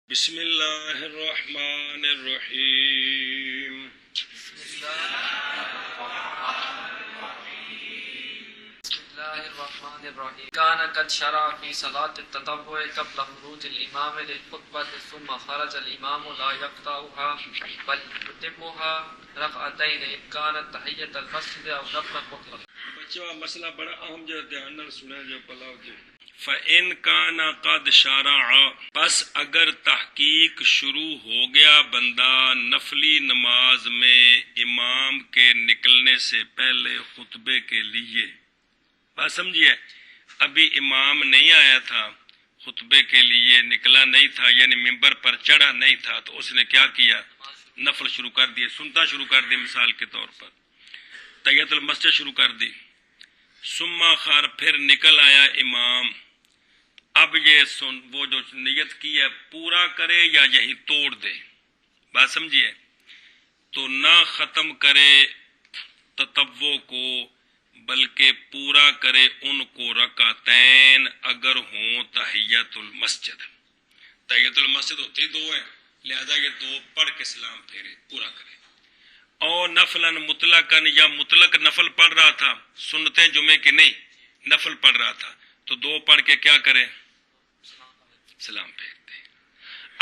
بسم اللہ الرحمن الرحیم بسم اللہ الرحمن الرحیم كان قد شرع في صلاة التطوع قبل خروج الإمام للخطبة ثم خرج الإمام لا يقطعها بل يتمها ركعتين إن كانت تحية المسجد أو نفلا مطلقا۔ بچہ مسئلہ بڑا اہم جو دھیان نال سنیں جو پلاؤ جو فَإِن كَانَ قَدْ شَرَعَ، پس اگر تحقیق شروع ہو گیا بندہ نفلی نماز میں امام کے نکلنے سے پہلے خطبے کے لیے، بات سمجھیے، ابھی امام نہیں آیا تھا، خطبے کے لیے نکلا نہیں تھا، یعنی ممبر پر چڑھا نہیں تھا، تو اس نے کیا کیا؟ نفل شروع کر دیے، سنتا شروع کر دی، مثال کے طور پر تحیۃ المسجد شروع کر دی، ثم خار پھر نکل آیا امام، اب یہ وہ جو نیت کی ہے پورا کرے یا یہی توڑ دے، بات سمجھیے، تو نہ ختم کرے تطوع کو بلکہ پورا کرے ان کو رکعتین اگر ہوں تحیۃ المسجد۔ تحیۃ المسجد ہوتی دو ہیں، لہذا یہ دو پڑھ کے سلام پھیرے، پورا کرے۔ اور نفلاً مطلقاً، یا مطلق نفل پڑھ رہا تھا، سنتیں جمعے کی نہیں، نفل پڑھ رہا تھا، تو دو پڑھ کے کیا کرے؟ سلام پھیر دے۔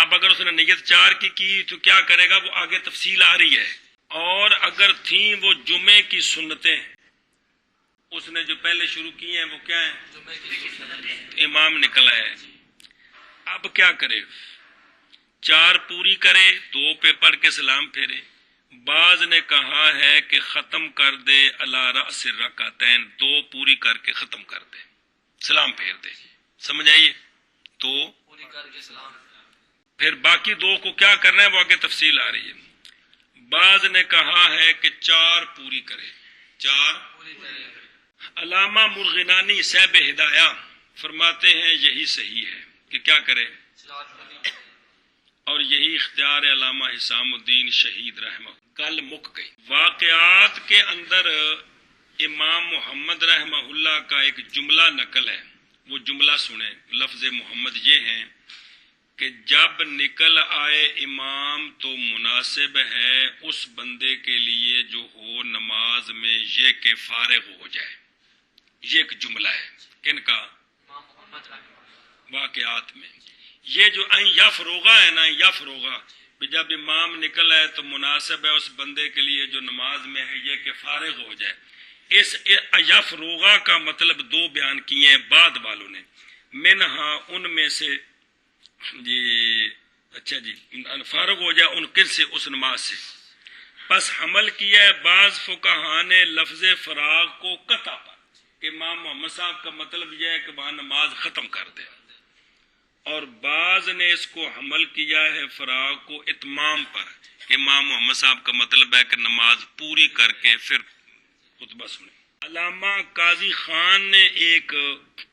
اب اگر اس نے نیت چار کی تو کیا کرے گا؟ وہ آگے تفصیل آ رہی ہے۔ اور اگر تھیں وہ جمعے کی سنتیں، اس نے جو پہلے شروع کی ہیں وہ کیا ہیں؟ امام نکلا ہے، اب کیا کرے؟ چار پوری کرے، دو پہ پڑھ کے سلام پھیرے۔ بعض نے کہا ہے کہ ختم کر دے علی رأس رکعتین، دو پوری کر کے ختم کر دے، سلام پھیر دے، سمجھ آئیے؟ تو پوری کر کے سلام، پھر باقی دو کو کیا کرنا ہے وہ آگے تفصیل آ رہی ہے۔ بعض نے کہا ہے کہ چار پوری کرے، چار پوری کرے۔ علامہ مرغنانی صاحب ہدایہ فرماتے ہیں یہی صحیح ہے کہ کیا کرے، چار پوری کرے۔ اور یہی اختیار علامہ حسام الدین شہید رحمہ۔ کل مک گئی۔ واقعات کے اندر امام محمد رحمہ اللہ کا ایک جملہ نقل ہے، وہ جملہ سنیں، لفظ محمد یہ ہیں کہ جب نکل آئے امام تو مناسب ہے اس بندے کے لیے جو ہو نماز میں یہ کہ فارغ ہو جائے۔ یہ ایک جملہ ہے کن کا؟ امام محمد رحمہ اللہ۔ واقعات میں یہ جو این یفروغا ہے نا، یفروغا، جب امام نکل آئے تو مناسب ہے اس بندے کے لیے جو نماز میں ہے یہ کہ فارغ ہو جائے۔ اس یفروغا کا مطلب دو بیان کیے ہیں بعد والوں نے، منہا ان میں سے جی اچھا جی فارغ ہو جائے ان کن سے؟ اس نماز سے۔ پس حمل کیا ہے بعض فقہا نے لفظ فراغ کو قطع پر، امام محمد صاحب کا مطلب یہ ہے کہ وہاں نماز ختم کر دے، اور بعض نے اس کو حمل کیا ہے فراغ کو اتمام پر، امام محمد صاحب کا مطلب ہے کہ نماز پوری کر کے پھر خطبہ سنیں۔ علامہ قاضی خان نے ایک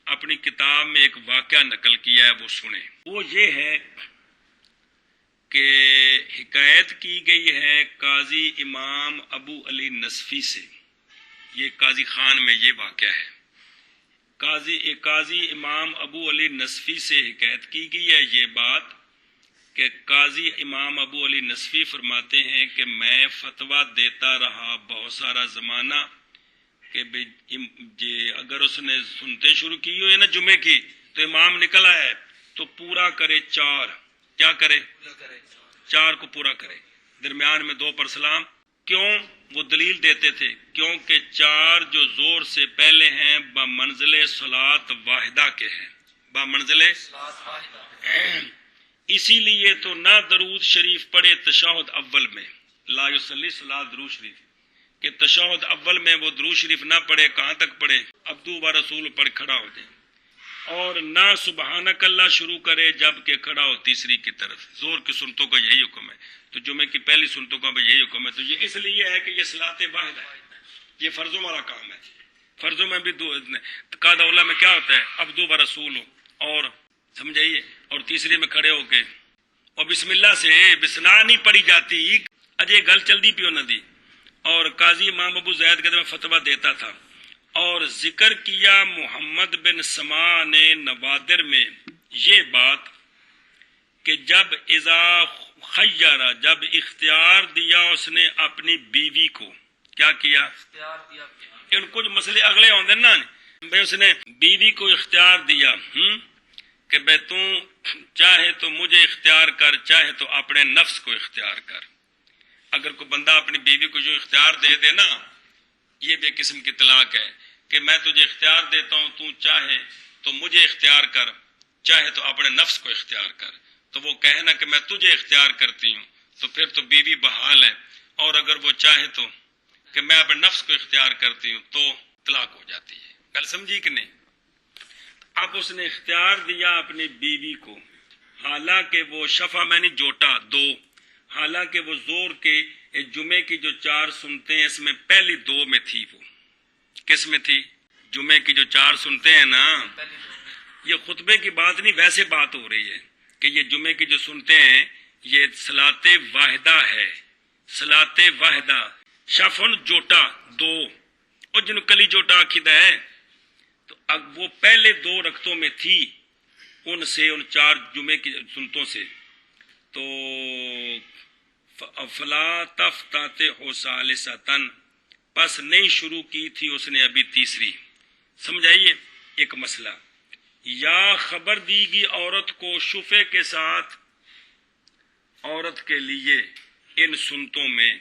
اپنی کتاب میں ایک واقعہ نقل کیا ہے، وہ سنیں۔ وہ یہ ہے کہ حکایت کی گئی ہے قاضی امام ابو علی نصفی سے، یہ قاضی خان میں یہ واقعہ ہے، قاضی امام ابو علی نصفی سے حکایت کی گئی ہے یہ بات کہ قاضی امام ابو علی نصفی فرماتے ہیں کہ میں فتویٰ دیتا رہا بہت سارا زمانہ کہ اگر اس نے سنتے شروع کی ہوئے نا جمعے کی تو امام نکلا ہے تو پورا کرے چار، کیا کرے؟ چار کو پورا کرے، درمیان میں دو پر سلام۔ کیوں؟ وہ دلیل دیتے تھے کیونکہ چار جو زور سے پہلے ہیں بمنزل صلاۃ واحدہ کے ہیں، بمنزل، اسی لیے تو نہ درود شریف پڑھے تشہد اول میں، لا یصلی صلاۃ درود شریف، کہ تشہد اول میں وہ درود شریف نہ پڑھے، کہاں تک پڑھے؟ عبدو و رسول پڑھ کھڑا ہو جائے، اور نہ سبحانک اللہ شروع کرے جب کہ کھڑا ہو تیسری کی طرف۔ زور کی سنتوں کا یہی حکم ہے، تو جمعے کی پہلی سنتوں کا بھی یہی حکم ہے، تو یہ اس لیے ہے کہ یہ صلاۃ واحد ہے، یہ فرضوں والا کام ہے۔ فرضوں میں بھی دو قاعدہ اولیٰ میں کیا ہوتا ہے؟ عبدو و رسول، اور سمجھائیے، اور تیسری میں کھڑے ہو کے، اور بسم اللہ سے بسنا نہیں پڑھی جاتی، اجے گل چلدی پیو نہ دی۔ اور قاضی امام ابو زید کہتے میں فتویٰ دیتا تھا، اور ذکر کیا محمد بن سما نے نوادر میں یہ بات کہ جب اذا خیرہ، جب اختیار دیا اس نے اپنی بیوی کو، کیا کیا؟ اختیار دیا ان کچھ مسئلے اگلے ہوندے نا بھئی، اس نے بیوی کو اختیار دیا کہ بھئی تو چاہے تو مجھے اختیار کر، چاہے تو اپنے نفس کو اختیار کر۔ اگر کوئی بندہ اپنی بیوی کو جو اختیار دے دے نا، یہ بھی ایک قسم کی طلاق ہے کہ میں تجھے اختیار دیتا ہوں، تو چاہے تو مجھے اختیار کر، چاہے تو اپنے نفس کو اختیار کر۔ تو وہ کہے نا کہ میں تجھے اختیار کرتی ہوں، تو پھر تو بیوی بحال ہے، اور اگر وہ چاہے تو کہ میں اپنے نفس کو اختیار کرتی ہوں تو طلاق ہو جاتی ہے۔ گل سمجھی کہ نہیں؟ اب اس نے اختیار دیا اپنی بیوی کو، حالانکہ وہ شفع میں نہیں جوٹا دو، حالانکہ وہ زور کے جمعے کی جو 4 سنتے ہیں اس میں پہلی 2 میں تھی۔ وہ کس میں تھی؟ جمعے کی جو 4 سنتے ہیں نا، یہ خطبے کی بات نہیں، ویسے بات ہو رہی ہے کہ یہ جمعے کی جو سنتے ہیں یہ صلاۃ واحدہ ہے، صلاۃ واحدہ، شفن جوٹا 2، اور جن کلی جوٹا آخیدہ ہے، تو اب وہ پہلے 2 رکعتوں میں تھی، ان سے ان 4 جمعے کی سنتوں سے، تو فلا تفتتح ثالثۃ، پس نہیں شروع کی تھی اس نے ابھی تیسری۔ سمجھائیے ایک مسئلہ، یا خبر دی گی عورت کو شفے کے ساتھ، عورت کے لیے ان سنتوں میں،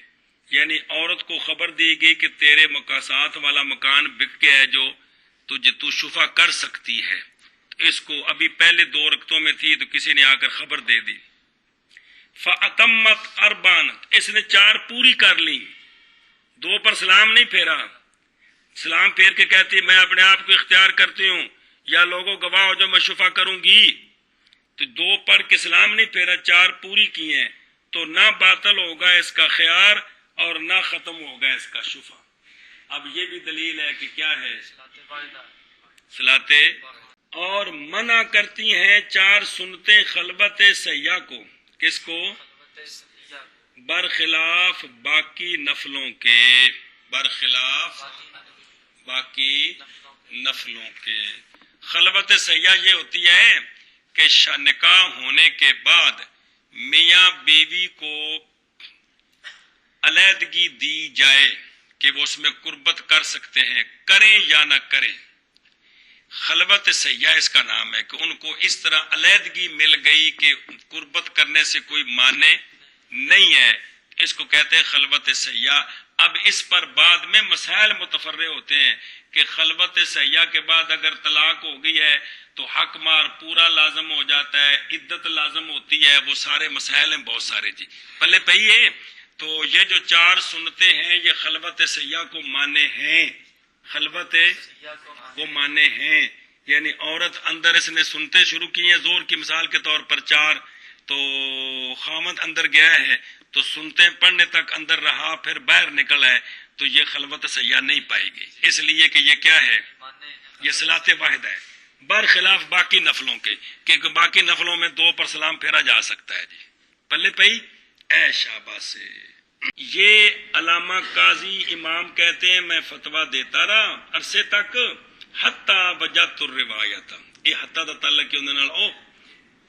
یعنی عورت کو خبر دی گئی کہ تیرے مقاصات والا مکان بک گیا ہے جو تو شفا کر سکتی ہے، اس کو ابھی پہلے 2 رکعتوں میں تھی تو کسی نے آ کر خبر دے دی۔ فَأَتَمَّتْ أَرْبَعًا، اس نے 4 پوری کر لی، 2 پر سلام نہیں پھیرا، سلام پھیر کے کہتی میں اپنے آپ کو اختیار کرتی ہوں، یا لوگوں گواہ ہو جو میں شفا کروں گی، تو 2 پڑھ کے سلام نہیں پھیرا، 4 پوری کی ہیں، تو نہ باطل ہوگا اس کا خیار اور نہ ختم ہوگا اس کا شفا۔ اب یہ بھی دلیل ہے کہ کیا ہے؟ صلاۃ، اور منع کرتی ہیں 4 سنتیں خلوت سیاح کو، کس کو؟ برخلاف باقی نفلوں کے، برخلاف باقی نفلوں کے۔ خلوت سیاح یہ ہوتی ہے کہ نکاح ہونے کے بعد میاں بیوی کو علیحدگی دی جائے کہ وہ اس میں قربت کر سکتے ہیں، کریں یا نہ کریں۔ خلوت سیاح اس کا نام ہے کہ ان کو اس طرح علیحدگی مل گئی کہ قربت کرنے سے کوئی مانے نہیں ہے، اس کو کہتے ہیں خلوت سیاح۔ اب اس پر بعد میں مسائل متفرع ہوتے ہیں کہ خلوت سیاح کے بعد اگر طلاق ہو گئی ہے تو حق مار پورا لازم ہو جاتا ہے، عدت لازم ہوتی ہے، وہ سارے مسائل ہیں بہت سارے جی پلے پہیے۔ تو یہ جو 4 سنتے ہیں یہ خلوت سیاح کو مانے ہیں، خلوت کو مانے ہیں، یعنی عورت اندر اس نے سنتے شروع کی ہیں زور کی مثال کے طور پر 4، تو خامد اندر گیا ہے تو سنتے پڑھنے تک اندر رہا، پھر باہر نکل ہے، تو یہ خلوت سیاح نہیں پائے گی، اس لیے کہ یہ کیا ہے؟ یہ صلاۃ واحدہ ہے، برخلاف باقی نفلوں کے، کیونکہ باقی نفلوں میں 2 پر سلام پھیرا جا سکتا ہے جی پلے پئی۔ اے شاباش سے یہ علامہ قاضی امام کہتے ہیں میں فتویٰ دیتا رہا عرصے تک، حتیٰ وجدت الروایت، یہ حتیٰ دا تعلق کیوں نال او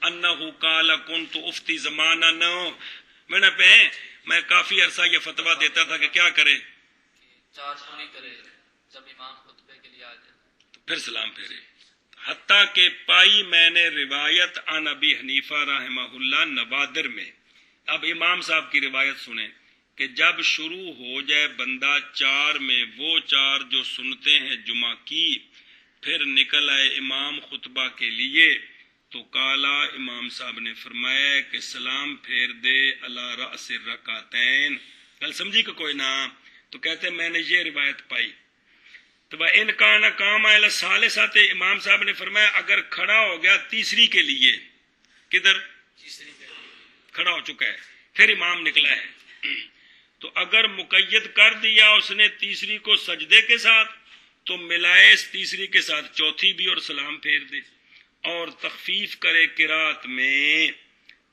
انہو قال کنت افتی زمانہ نو، میں کافی عرصہ یہ فتویٰ دیتا تھا کہ کیا کرے؟ 4 پوری کرے، جب امام خطبے کے لیے آ جائے تو پھر سلام پھیرے، حتیٰ کہ پائی میں نے روایت عن ابی حنیفہ رحمہ اللہ نوادر میں۔ اب امام صاحب کی روایت سنیں کہ جب شروع ہو جائے بندہ 4 میں، وہ 4 جو سنتے ہیں جمعہ کی، پھر نکل آئے امام خطبہ کے لیے، تو کالا امام صاحب نے فرمایا کہ سلام پھیر دے علی رأس الرکعتین۔ کل سمجھی کہ کوئی نہ؟ تو کہتے میں نے یہ روایت پائی، تو ان کا نہ کام اہل ثالثۃ، امام صاحب نے فرمایا اگر کھڑا ہو گیا تیسری کے لیے، کدھر؟ تیسری کے لیے کھڑا ہو چکا ہے، پھر امام نکلا ہے، تو اگر مقید کر دیا اس نے تیسری کو سجدے کے ساتھ تو ملائے اس تیسری کے ساتھ چوتھی بھی اور سلام پھیر دے، اور تخفیف کرے قرات میں۔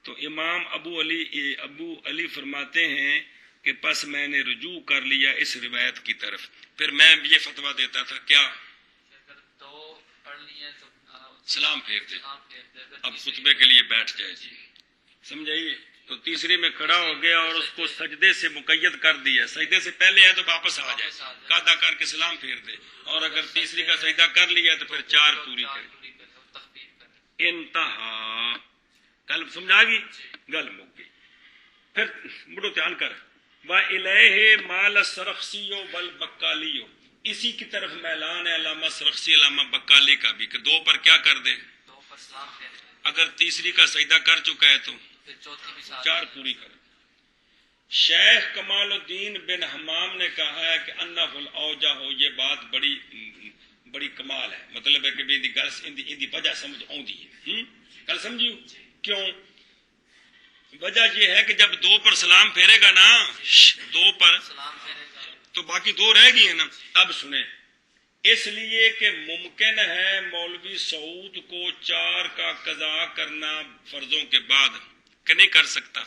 تو امام ابو علی فرماتے ہیں کہ پس میں نے رجوع کر لیا اس روایت کی طرف، پھر میں یہ فتویٰ دیتا تھا کیا؟ اگر 2 پڑھ لی ہیں تو سلام پھیر دے، سلام پھیر دے، اگر اب تیسری خطبے کے لیے بیٹھ جائے جی۔ سمجھائیے. تو تیسری میں کھڑا ہو گیا اور اس کو سجدے سے مقید کر دیا. سجدے سے پہلے ہے تو واپس آ جائے, قاعدہ کر کے سلام پھیر دے, اور اگر تیسری کا سجدہ کر لیا تو پھر 4 پوری کرے. انتہا. گل سمجھا گی؟ گل مک گئی. پھر بڑو دھیان کر. وَإِلَيْهِ مَالَ السَّرَخْسِيُّ وَالْبَقَّالِيُّ. اسی کی طرف میلان ہے علامہ سرخسی علامہ بقالی کا بھی کہ 2 پر کیا کر دے. اگر تیسری کا سجدہ کر چکا ہے تو 4 پوری کر. شیخ کمال الدین بن حمام نے کہا ہے کہ انہ الاوجہ ہو, یہ بات بڑی کمال ہے. مطلب ہے کہ بھی گل ان دی وجہ سمجھ آؤندی ہے. گل سمجھیو کیوں؟ وجہ یہ ہے کہ جب 2 پر سلام پھیرے گا نا, 2 پر تو باقی 2 رہ گئی ہیں نا. اب سنیں, اس لیے کہ ممکن ہے مولوی سعود کو 4 کا قضا کرنا فرضوں کے بعد کہ نہیں کر سکتا.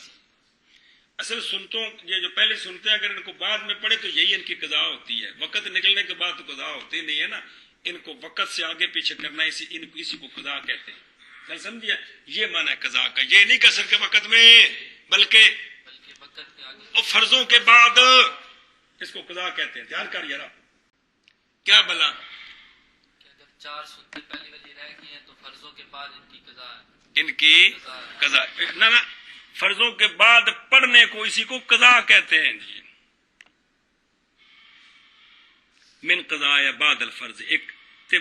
اصل سنتوں یہ جو پہلے سنتے ہیں اگر ان کو بعد میں پڑھے تو یہی ان کی قضا ہوتی ہے. وقت نکلنے کے بعد تو قضا ہوتی نہیں ہے نا. ان کو وقت سے آگے پیچھے کرنا اسی کو قضا کہتے ہیں. کل سمجھیا؟ یہ معنی ہے قضا کا. یہ نہیں کر سکتے وقت میں, بلکہ فرضوں کے بعد اس کو قضا کہتے ہیں. دھیان کر یارا. کیا بلا اگر 4 سنتے پہلی والی رہ گئی ہیں تو فرضوں کے بعد ان کی قضا ہے. ان کی قضا نہ فرضوں کے بعد پڑھنے کو اسی کو قضا کہتے ہیں جی. من قضاء بعد الفرض. ایک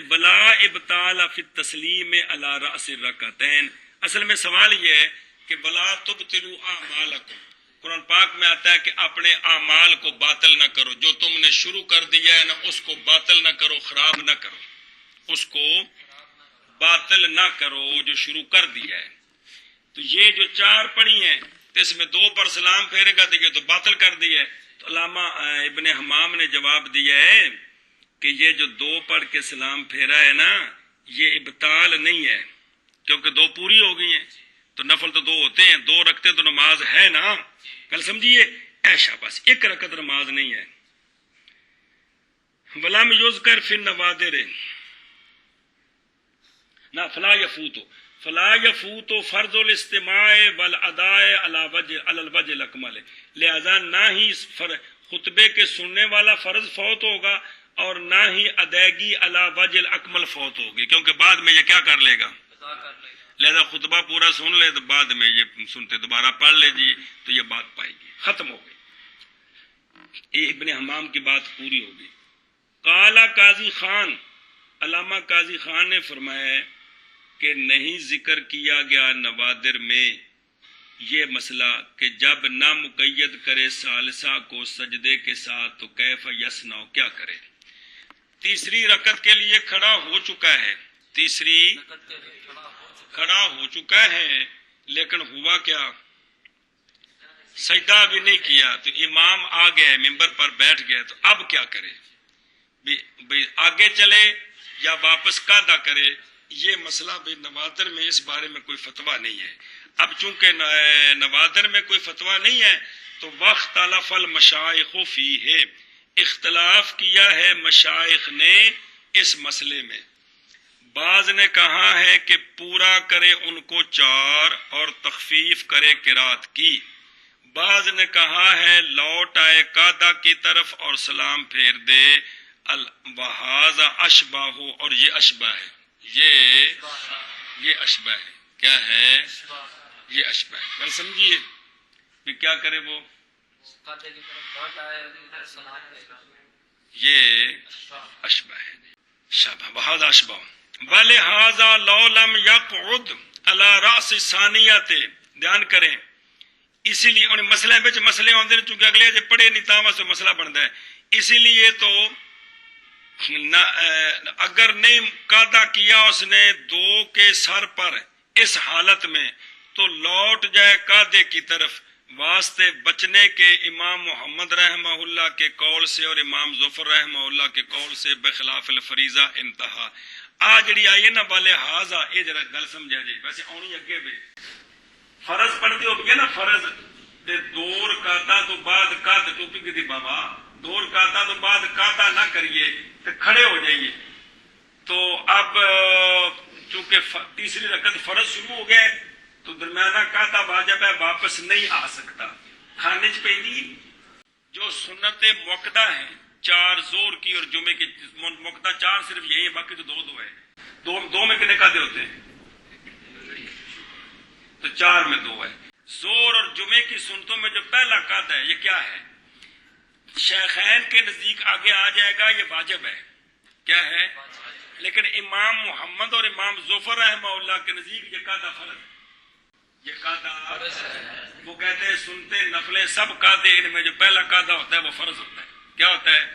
ولا ابطال فی التسلیم علی رأس الرکعتین. اصل میں سوال یہ ہے کہ ولا تبطلوا اعمالکم. قرآن پاک میں آتا ہے کہ اپنے اعمال کو باطل نہ کرو. جو تم نے شروع کر دیا ہے نا اس کو باطل نہ کرو, خراب نہ کرو. اس کو باطل نہ کرو جو شروع کر دیا ہے. تو یہ جو 4 پڑھی ہیں تو اس میں 2 پر سلام پھیرے گا تو یہ تو باطل کر دیا ہے. تو علامہ ابن حمام نے جواب دیا ہے کہ یہ جو 2 پڑھ کے سلام پھیرا ہے نا یہ ابطال نہیں ہے, کیونکہ 2 پوری ہو گئی ہیں. تو نفل تو 2 ہوتے ہیں, 2 رکھتے تو نماز ہے نا. کل سمجھیے ایشا بس 1 رکعت نماز نہیں ہے. ولم یذکر فی النوادر نہ فلا یفوت فرض الاستماع والاداء علی الوجه الاکمل. لہذا نہ ہی خطبے کے سننے والا فرض فوت ہوگا اور نہ ہی ادائیگی علی وجه الاکمل فوت ہوگی, کیونکہ بعد میں یہ کیا کر لے گا. لہذا خطبہ پورا سن لے تو بعد میں یہ سنتے دوبارہ پڑھ لے جی تو یہ بات پائے گی. ختم ہو گئی. یہ ابن حمام کی بات پوری ہوگی. قالا قاضی خان. علامہ قاضی خان نے فرمایا کہ نہیں ذکر کیا گیا نوادر میں یہ مسئلہ کہ جب نہ مقید کرے ثالثہ کو سجدے کے ساتھ تو کیف یسنع, کیا کرے. تیسری رکعت کے لیے کھڑا ہو چکا ہے, تیسری کھڑا ہو چکا ہے, لیکن ہوا کیا, سجدہ بھی نہیں کیا. تو امام آ گئے ممبر پر بیٹھ گئے, تو اب کیا کرے. بھی آگے چلے یا واپس قاعدہ کرے. یہ مسئلہ بھی نوادر میں اس بارے میں کوئی فتویٰ نہیں ہے. اب چونکہ نوادر میں کوئی فتویٰ نہیں ہے تو واختلف المشائخ فیہ, اختلاف کیا ہے مشائخ نے اس مسئلے میں. بعض نے کہا ہے کہ پورا کرے ان کو 4 اور تخفیف کرے قرات کی. بعض نے کہا ہے لوٹ آئے قاعدہ کی طرف اور سلام پھیر دے. وہذا اشبہ ہو, اور یہ اشبہ ہے, یہ اشبہ ہے. کیا ہے یہ اشبہ ہے. کل سمجھیے کہ کیا کرے وہ, یہ اشبہ ہے. شبہ وہذا اشبہ. ولہذا لو لم یقعد علی رأس ثانیۃ. دھیان کریں, اسی لیے ان مسئلے وچ مسئلے ہوندے نے چونکہ اگلے جے پڑھے نہیں تاں واسطے مسئلہ بنتا ہے. اسی لیے تو اگر نہیں قاعدہ کیا اس نے 2 کے سر پر اس حالت میں تو لوٹ جائے قاعدے کی طرف واسطے بچنے کے امام محمد رحمہ اللہ کے قول سے اور امام ظفر رحمہ اللہ کے قول سے بخلاف الفریضہ انتہا. آ جڑی آئی ہے نا والے ہاضا, یہ ذرا گل سمجھا جائے. ویسے آنی اگے بھی فرض پڑھتے ہو گیا نا, فرض دے 2 رکعتاں تو بعد قاعدہ ٹوپی کی تھی بابا, 2 رکعتاں تو بعد قاعدہ نہ کریے تو کھڑے ہو جائیے. تو اب چونکہ تیسری رکعت فرض شروع ہو گئے تو درمیانہ قاعدہ واجب ہے، واپس نہیں آ سکتا، کھانے چ پہ جو سنت موقدہ ہیں 4 زور کی اور جمعے کی، موقدہ 4 صرف یہی ہے، باقی تو 2 ہے، دو میں کتنے قاعدے ہوتے ہیں؟ تو 4 میں 2 ہے۔ زور اور جمعے کی سنتوں میں جو پہلا قاعدہ ہے یہ کیا ہے؟ شیخین کے نزدیک آگے آ جائے گا، یہ واجب ہے، کیا ہے؟ لیکن امام محمد اور امام ظفر رحمہ اللہ کے نزدیک یہ قاعدہ فرض ہے، یہ قاعدہ وہ کہتے ہیں سنتے نفلیں سب قاعدے، ان میں جو پہلا قاعدہ ہوتا ہے وہ فرض ہوتا ہے، کیا ہوتا ہے؟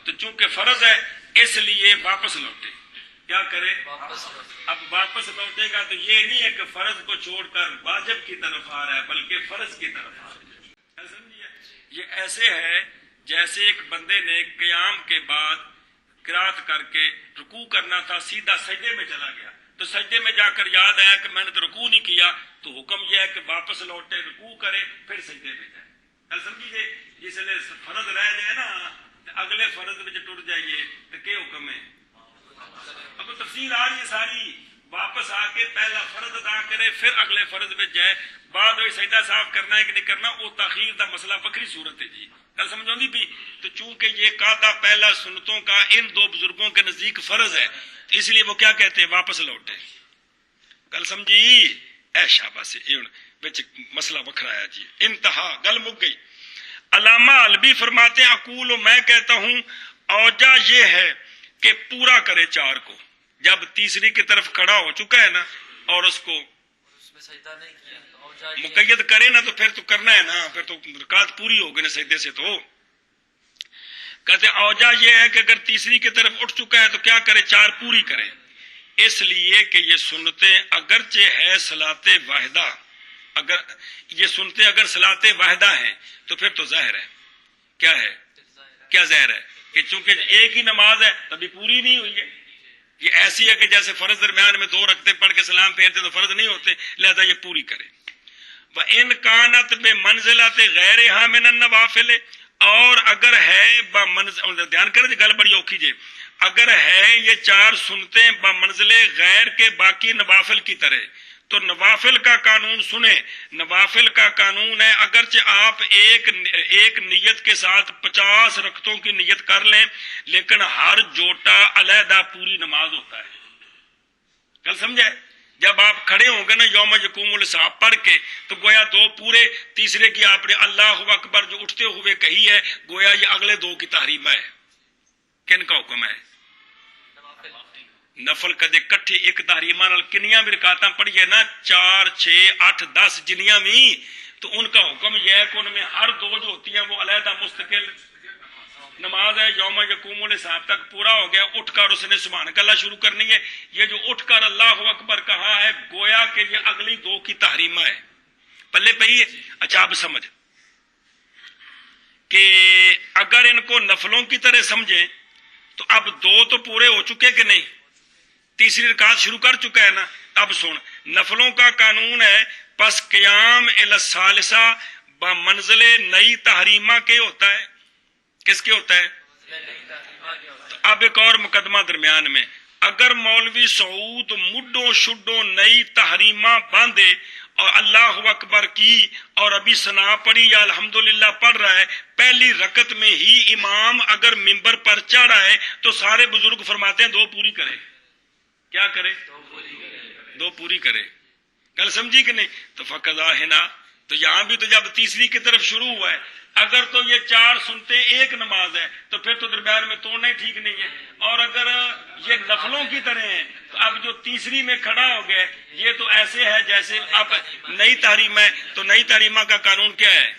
تو چونکہ فرض ہے اس لیے واپس لوٹے، کیا کرے؟ اب واپس لوٹے گا تو یہ نہیں ہے کہ فرض کو چھوڑ کر واجب کی طرف آ رہا ہے، بلکہ فرض کی طرف آ رہا ہے، سمجھیے؟ یہ ایسے ہے جیسے ایک بندے نے قیام کے بعد قرات کر کے رکوع کرنا تھا، سیدھا سجدے میں چلا گیا، تو سجدے میں جا کر یاد آیا کہ میں نے تو رکوع نہیں کیا، تو حکم یہ ہے کہ واپس لوٹے، رکوع کرے، پھر سجدے میں جائے، سمجھیے؟ جس لیے فرض رہ جائے نا اگلے فرض میں ٹر جائیے تو کیا حکم ہے؟ اب تفصیل آ رہی ہے ساری، واپس آ کے پہلا فرض ادا کرے پھر اگلے فرض میں جائے، بعد میں سجدہ صاف کرنا ہے کہ نہیں کرنا، وہ تاخیر دا مسئلہ بکری صورت ہے جی، کل سمجھو نہیں بھی؟ تو چونکہ یہ قاعدہ پہلا سنتوں کا ان 2 بزرگوں کے نزدیک فرض ہے، اس لیے وہ کیا کہتے ہیں؟ واپس لوٹے، کل سمجھی؟ اے شاباش، مسئلہ بکھرا ہے جی، انتہا گل مک گئی۔ علامہ علوی فرماتے ہیں اقول، میں کہتا ہوں اوجا یہ ہے کہ پورا کرے 4 کو، جب تیسری کی طرف کھڑا ہو چکا ہے نا اور اس کو مقید کرے نا تو پھر تو کرنا ہے نا، پھر تو رکعت پوری ہوگی نا سجدے سے، تو کہتے اوجا یہ ہے کہ اگر تیسری کی طرف اٹھ چکا ہے تو کیا کرے؟ 4 پوری کرے، اس لیے کہ یہ سنتیں اگرچہ ہے صلاۃ واحدہ، اگر یہ سنتے اگر صلاۃ واحدہ ہیں تو پھر تو ظاہر ہے، کیا ہے؟ کیا ظاہر ہے؟ کہ چونکہ ایک ہی نماز ہے تبھی پوری نہیں ہوئی ہے، یہ ایسی ہے کہ جیسے فرض درمیان میں 2 رکعتیں پڑھ کے سلام پھیرتے تو فرض نہیں ہوتے، لہذا یہ پوری کرے۔ وَإِنْ كَانَتْ بِمَنْزِلَةِ غَيْرِهَا مِنَ النَّوَافِلِ، اور اگر ہے دھیان کریں گل بڑی اوکھی جے، اگر ہے یہ 4 سنتے بمنزل غیر کے باقی نوافل کی طرح، تو نوافل کا قانون سنیں، نوافل کا قانون ہے اگرچہ آپ ایک نیت کے ساتھ 50 رکعتوں کی نیت کر لیں، لیکن ہر جوٹا علیحدہ پوری نماز ہوتا ہے، کل سمجھے؟ جب آپ کھڑے ہوں گے نا یوم یقوم الحساب پڑھ کے تو گویا 2 پورے، تیسرے کی آپ نے اللہ اکبر جو اٹھتے ہوئے کہی ہے، گویا یہ اگلے 2 کی تحریم ہے، کن کا حکم ہے؟ نفل کدے کٹھے ایک تحریمہ نال کنیاں بھی رکعتاں پڑھیے نا، 4 6 8 10 جنیاں بھی، تو ان کا حکم یہ ہے کہ ان میں ہر 2 جو ہوتی ہیں وہ علیحدہ مستقل نماز ہے، یوم یقوم الحساب تک پورا ہو گیا، اٹھ کر اس نے سبحانک اللہ شروع کرنی ہے، یہ جو اٹھ کر اللہ اکبر کہا ہے گویا کہ یہ اگلی 2 کی تحریمہ ہے، پلے پئی ہے؟ اچھا اب سمجھ کہ اگر ان کو نفلوں کی طرح سمجھیں تو اب 2 تو پورے ہو چکے کہ نہیں، تیسری رکعت شروع کر چکا ہے نا، اب سن نفلوں کا قانون ہے، پس قیام الی الثالثہ بمنزل نئی تحریمہ کے ہوتا ہے، کس کے ہوتا ہے؟ اب ایک اور مقدمہ درمیان میں، اگر مولوی سعود مڈوں شڈوں نئی تحریمہ باندھے اور اللہ اکبر کی اور ابھی ثنا پڑھی یا الحمدللہ پڑھ رہا ہے، پہلی رکعت میں ہی امام اگر ممبر پر چڑھا ہے تو سارے بزرگ فرماتے ہیں 2 پوری کرے، کیا کرے؟ 2 پوری کرے، گل سمجھی کہ نہیں؟ تو فقضا ہنا، تو یہاں بھی تو جب تیسری کی طرف شروع ہوا ہے، اگر تو یہ 4 سنتے ایک نماز ہے تو پھر تو درمیان میں توڑنا ہی ٹھیک نہیں ہے، اور اگر یہ نفلوں کی طرح ہیں تو اب جو تیسری میں کھڑا ہو گیا یہ تو ایسے ہے جیسے اب نئی تحریم ہے، تو نئی تحریمہ کا قانون کیا ہے؟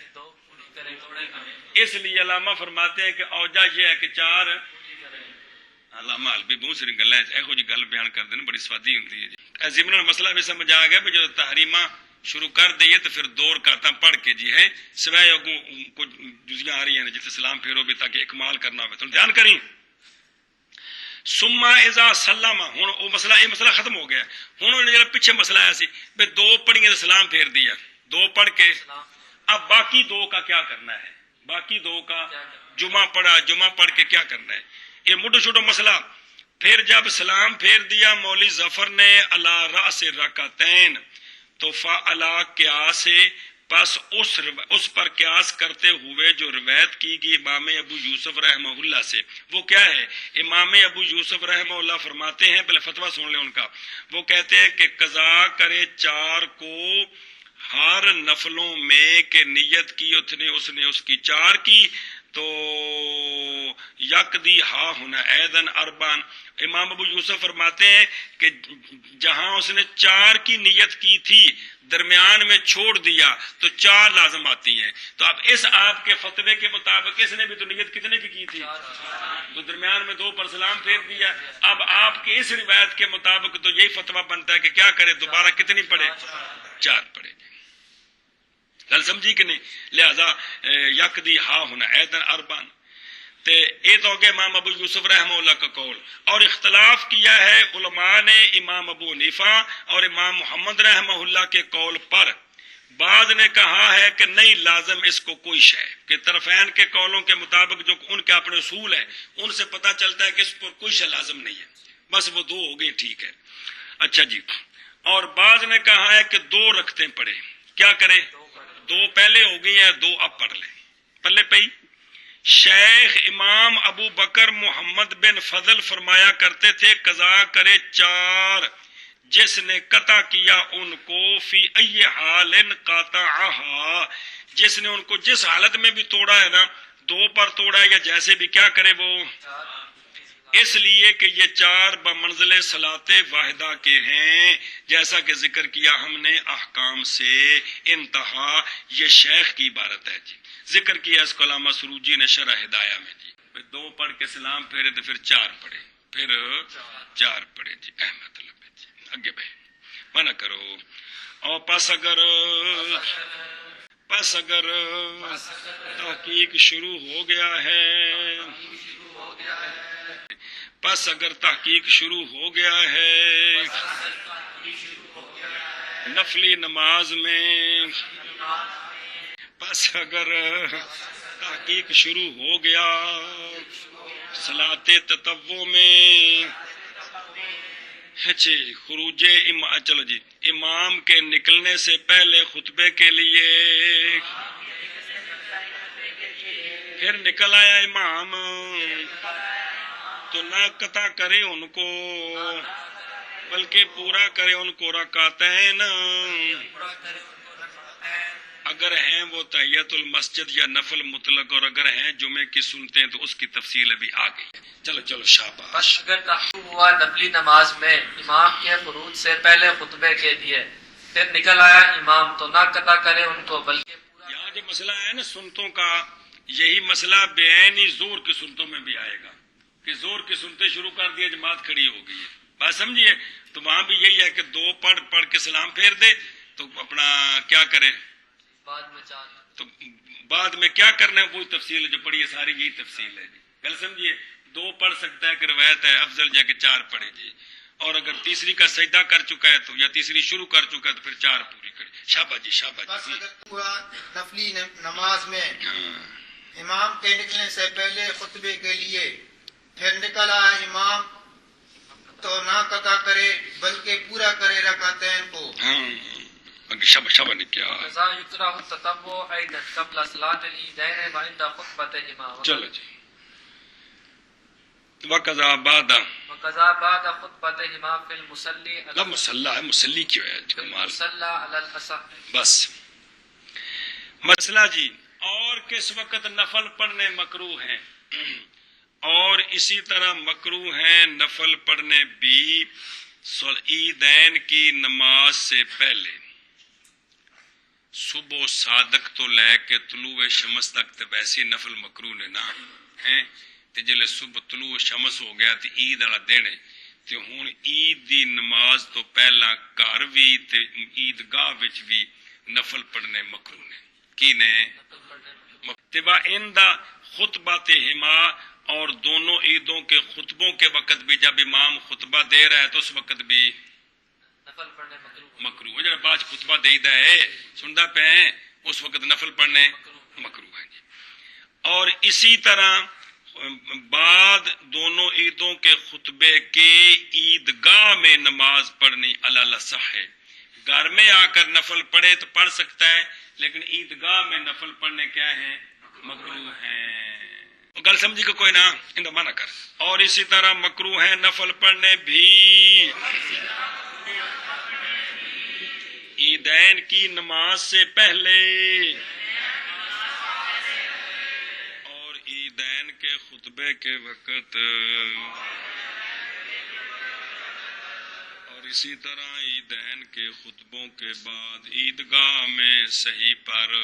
اس لیے علامہ فرماتے ہیں کہ اوجا یہ ہے کہ 4 علامہ حلبی بہت ساری گلیں ایہو جی گل بیان کر دینا بڑی سوادی ہوتی ہے جی، ضمن مسئلہ بھی سمجھ آ گیا بھی جب تحریمہ شروع کر دئیے تو پھر 2 رکعتاں پڑھ کے جی ہے سوائے کچھ جزیاں آ رہی ہیں جیسے سلام پھیرو بھی تاکہ اکمال کرنا ہو، تو دھیان کریں۔ ثم اذا سلم، ہن وہ مسئلہ یہ مسئلہ ختم ہو گیا، ہن جڑا پیچھے مسئلہ آیا سی بے 2 پڑھیے تو سلام پھیر دیا، 2 پڑھ کے اب باقی 2 کا کیا کرنا ہے؟ باقی 2 کا جمعہ پڑھا، جمعہ پڑھ کے کیا کرنا ہے؟ یہ موٹو چھوٹو مسئلہ۔ پھر جب سلام پھیر دیا مولوی ظفر نے علی رأس رکعتین، تو فعلا قیاس ہے، پس اس پر قیاس کرتے ہوئے جو روایت کی گئی امام ابو یوسف رحمہ اللہ سے، وہ کیا ہے؟ امام ابو یوسف رحمہ اللہ فرماتے ہیں، پہلے فتویٰ سن لیں ان کا، وہ کہتے ہیں کہ قضا کرے 4 کو ہر نفلوں میں کہ نیت کی اس نے اس کی 4 کی، تو یکدی ہا ہونا ایدن اربان۔ امام ابو یوسف فرماتے ہیں کہ جہاں اس نے 4 کی نیت کی تھی درمیان میں چھوڑ دیا تو 4 لازم آتی ہیں۔ تو اب اس آپ کے فتوے کے مطابق اس نے بھی تو نیت کتنے کی تھی؟ تو درمیان میں 2 پر سلام پھیر دیا۔ اب آپ کے اس روایت کے مطابق تو یہی فتویٰ بنتا ہے کہ کیا کرے؟ دوبارہ کتنی پڑھے؟ 4 پڑھے۔ گل سمجھی کہ نہیں؟ لہذا یکدی ہا ہونا ایدن اربان، تے یہ تو ہو گیا امام ابو یوسف رحمہ اللہ کا قول۔ اور اختلاف کیا ہے علماء نے امام ابو حنیفہ اور امام محمد رحمہ اللہ کے قول پر۔ بعض نے کہا ہے کہ نہیں، لازم اس کو کوئی شے، کہ طرفین کے قولوں کے مطابق جو ان کے اپنے اصول ہیں ان سے پتہ چلتا ہے کہ اس پر کوئی شے لازم نہیں ہے، بس وہ 2 ہو گئی، ٹھیک ہے۔ اچھا جی، اور بعض نے کہا ہے کہ 2 رکھتے پڑھے، کیا کرے؟ 2 پہلے ہو گئی ہیں، 2 اب پڑھ لیں، پلے پئی۔ شیخ امام ابو بکر محمد بن فضل فرمایا کرتے تھے قضا کرے 4 جس نے قطع کیا ان کو، فی ای حال قاطعہا، جس نے ان کو جس حالت میں بھی توڑا ہے نا، 2 پر توڑا یا جیسے بھی، کیا کرے وہ؟ اس لیے کہ یہ 4 بمنزل صلاۃ واحدہ کے ہیں، جیسا کہ ذکر کیا ہم نے احکام سے۔ انتہا، یہ شیخ کی عبارت ہے جی، ذکر کیا اس کو علامہ سروجی نے شرح ہدایہ میں جی۔ 2 پڑھ کے سلام پھیرے تو پھر 4 پڑھے، پھر 4 پڑھے جی، احمد اللہ جی۔ آگے بھائی منع کرو۔ اور پس اگر تحقیق شروع ہو گیا ہے، پس اگر تحقیق شروع ہو گیا ہے نفلی نماز میں، پس اگر تحقیق شروع ہو گیا صلاۃ تطوع میں، خروج چلو جی، امام کے نکلنے سے پہلے خطبے کے لیے، پھر نکل آیا امام تو نہ قطع کرے ان کو بلکہ پورا کرے ان کو رکعتین، اگر ہیں وہ تحیت المسجد یا نفل مطلق، اور اگر ہیں جمعے کی سنتے ہیں تو اس کی تفصیل ابھی آ گئی۔ چلو شاباش۔ بس اگر تحقیق ہوا نفلی نماز میں امام کے خروج سے پہلے خطبے کے لیے، پھر نکل آیا امام تو نہ قطع کرے ان کو بلکہ پورا۔ یہاں جو مسئلہ ہے نا سنتوں کا، یہی مسئلہ بعینی زور کی سنتوں میں بھی آئے گا، کہ زور کی سنتے شروع کر دیا، جماعت کھڑی ہو گئی ہے، بات سمجھیے؟ تو وہاں بھی یہی ہے کہ 2 پڑھ کے سلام پھیر دے تو اپنا کیا کرے، بعد میں 4، تو بعد میں کیا کرنا ہے وہی تفصیل جو پڑھی ہے ساری، یہی تفصیل ہے جی، گل سمجھیے؟ 2 پڑھ سکتا ہے کہ روایت ہے، افضل جا کے 4 پڑھے جی، اور اگر تیسری کا سجدہ کر چکا ہے تو، یا تیسری شروع کر چکا ہے تو پھر 4 پوری کرے۔ شاباش جی، شاباش بس جی۔ اگر پورا نفلی نماز میں امام کے نکلنے سے پہلے خطبے کے لیے، پھر نکل آیا امام تو نہ قطع کرے بلکہ پورا کرے رکعتین کو۔ شاباش نے کیا، قضا یکرہ التطوع ایضا قبل صلاۃ العیدین وعند خطبتہما۔ چلو جی، وقضا بعد، وقضا بعد خطبتہما فی المصلی لا مسلح ہے، مسلی کیوں ہے کمال، المصلی علی الاصح۔ بس مسئلہ جی۔ اور کس وقت نفل پڑھنے مکروہ ہیں، اور اسی طرح مکروہ ہیں نفل پڑھنے بھی عیدین کی نماز سے پہلے، صبح صادق تو لے کے طلوع شمس تک تو ویسے نفل مکروہ نے نہ ہیں، تے جلے صبح طلوع شمس ہو گیا تے عید والا دن ہے، تے ہن عید دی نماز تو پہلا گھر بھی تے عیدگاہ وچ بھی نفل پڑھنے مکروہ نے، کی نے تبا ان دا خطبہ ہما، اور دونوں عیدوں کے خطبوں کے وقت بھی جب امام خطبہ دے رہا ہے تو اس وقت بھی نفل پڑھنے مکروہ، جب بعد خطبہ دیدا ہے سندا پہ ہیں اس وقت نفل پڑھنے مکروہ ہے جی۔ اور اسی طرح بعد دونوں عیدوں کے خطبے کے عیدگاہ میں نماز پڑھنی علی الاصح ہے، گھر میں آ کر نفل پڑھے تو پڑھ سکتا ہے، لیکن عیدگاہ میں نفل پڑھنے کیا ہیں؟ مکروہ ہیں۔ گل سمجھی کہ کوئی نہ اندر منع کر۔ اور اسی طرح مکروہ ہیں نفل پڑھنے بھی عیدین کی نماز سے پہلے اور عیدین کے خطبے کے وقت، اور اسی طرح عیدین کے خطبوں کے بعد عیدگاہ میں صحیح پر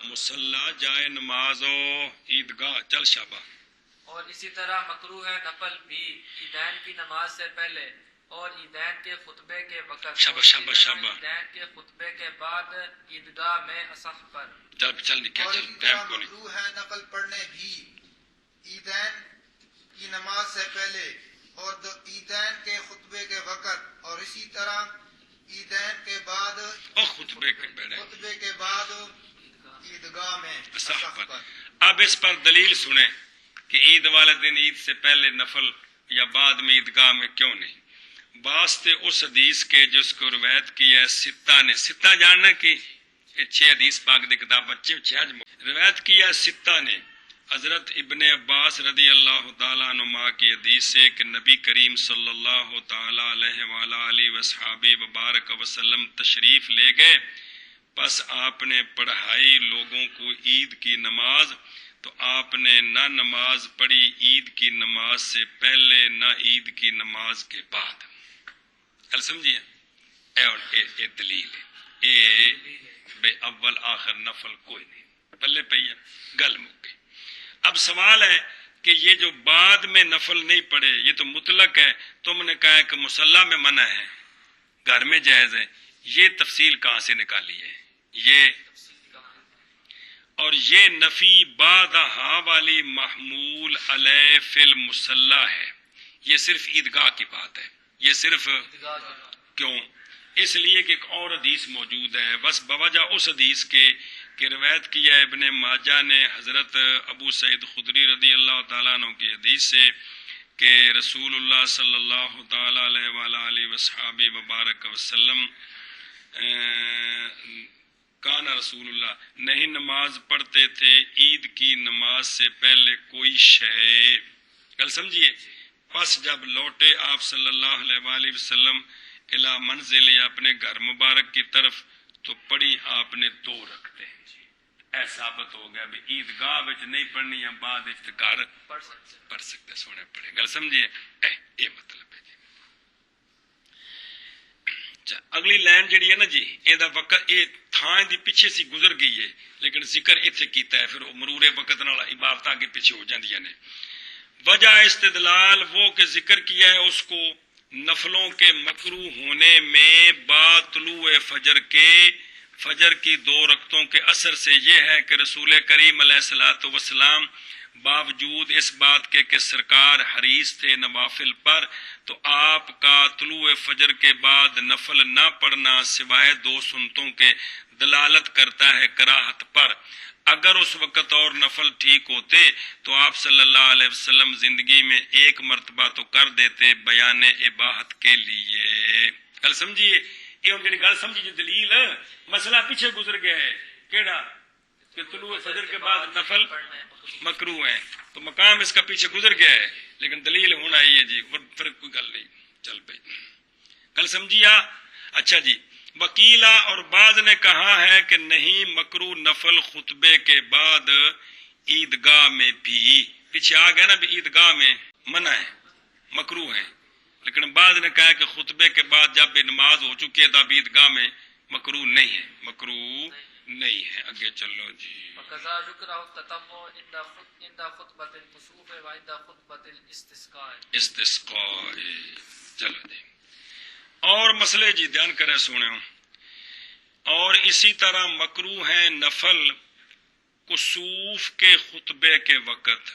مصلی جائے نماز ہو عیدگاہ۔ چل شابہ۔ اور اسی طرح مکروہ ہے نفل بھی عیدین کی نماز سے پہلے اور عیدین کے خطبے کے وقت، شابہ شابہ شابہ۔ عیدین کے خطبے کے بعد عیدگاہ میں اصح پر۔ چل نکل اور چل اسی ٹائم طرح کو نہیں۔ مکروہ ہے نفل پڑھنے بھی عیدین کی نماز سے پہلے اور عیدین کے خطبے کے وقت، اور اسی طرح عیدین کے بعد اور خطبے کے بیڑے خطبے کے بعد عیدگاہ میں اصح اصح پر۔ پر۔ اب اس پر دلیل سنیں کہ عید والے دن عید سے پہلے نفل یا بعد میں عیدگاہ میں کیوں نہیں؟ واسطے اس حدیث کے جس کو روایت کی ہے ستہ نے، ستہ جاننا کہ 6 حدیث پاک دی کتاب بچے روایت کی ہے ستہ نے حضرت ابن عباس رضی اللہ تعالیٰ عنہما کی حدیث سے کہ نبی کریم صلی اللہ تعالیٰ علیہ وآلہ وصحابہ وبارک وسلم تشریف لے گئے، بس آپ نے پڑھائی لوگوں کو عید کی نماز، تو آپ نے نہ نماز پڑھی عید کی نماز سے پہلے نہ عید کی نماز کے بعد۔ گل سمجھیے؟ اے دلیل ہے، اے بے اول آخر نفل کوئی نہیں، پلے پہ گل مک گئی۔ اب سوال ہے کہ یہ جو بعد میں نفل نہیں پڑھے یہ تو مطلق ہے، تم نے کہا ہے کہ مصلی میں منع ہے، گھر میں جائز ہے، یہ تفصیل کہاں سے نکالی ہے؟ یہ اور یہ نفی بعدہا والی محمول علیہ فی المصلی ہے، یہ صرف عیدگاہ کی بات ہے، یہ صرف کیوں؟ اس لیے کہ ایک اور حدیث موجود ہے، بس بوجہ اس حدیث کے کہ روایت کیا ہے ابن ماجہ نے حضرت ابو سعید خدری رضی اللہ تعالیٰ عنہ کی حدیث سے کہ رسول اللہ صلی اللہ تعالیٰ علیہ وآلہ وصحابہ وبارک وسلم کان رسول اللہ نہیں نماز پڑھتے تھے عید کی نماز سے پہلے کوئی شے۔ کل سمجھیے؟ پس جب لوٹے آپ صلی اللہ علیہ وآلہ وسلم الی منزل یا اپنے گھر مبارک کی طرف تو پڑھی آپ نے 2 رکھتے ہیں۔ اے ثابت ہو گیا بھی عیدگاہ وچ نہیں پڑھنی یا بعد افتکار پڑھ سکتے، سونے پڑھے۔ گل سمجھیے؟ یہ مطلب ہے جی۔ اگلی لائن جڑی ہے نا جی، یہ وقت یہ تھان دی پیچھے سی گزر گئی ہے لیکن ذکر اتنے کیتا ہے، پھر مرور وقت نال عبارت آگے پیچھے ہو جاندیاں نے۔ وجہ استدلال وہ کہ ذکر کیا ہے اس کو نفلوں کے مکروہ ہونے میں بعد طلوع فجر کی 2 رکعتوں کے اثر سے یہ ہے کہ رسول کریم علیہ الصلوۃ والسلام باوجود اس بات کے کہ سرکار حریص تھے نوافل پر، تو آپ کا طلوع فجر کے بعد نفل نہ پڑھنا سوائے 2 سنتوں کے دلالت کرتا ہے کراہت پر۔ اگر اس وقت اور نفل ٹھیک ہوتے تو آپ صلی اللہ علیہ وسلم زندگی میں 1 مرتبہ تو کر دیتے بیان اباحت کے لیے۔ گل سمجھیے؟ یہ ان کی گل سمجھی جو دلیل مسئلہ پیچھے گزر گیا ہے، کیڑا کہ طلوع فجر کے بعد نفل مکروہ ہیں، تو مقام اس کا پیچھے گزر گیا ہے، لیکن دلیل ہونا ہی ہے جی، پھر کوئی گل نہیں۔ چل بھائی گل سمجھیا؟ اچھا جی، وکیلا اور بعض نے کہا ہے کہ نہیں مکروہ نفل خطبے کے بعد عیدگاہ میں بھی، پیچھے آ گیا نا بھی عیدگاہ میں منع ہے مکروہ ہے، لیکن بعض نے کہا کہ خطبے کے بعد جب نماز ہو چکی ہے تب عیدگاہ میں مکروہ نہیں ہے، مکروہ نہیں ہے۔ آگے چلو جی۔ وقضا ذکرہ التتبع عند خطبۃ الکسوف و عند خطبۃ الاستسقاء۔ استسقاء، چلو جی۔ اور مسئلے جی دھیان کرے سونے، اور اسی طرح مکروہ ہے نفل کسوف کے خطبے کے وقت۔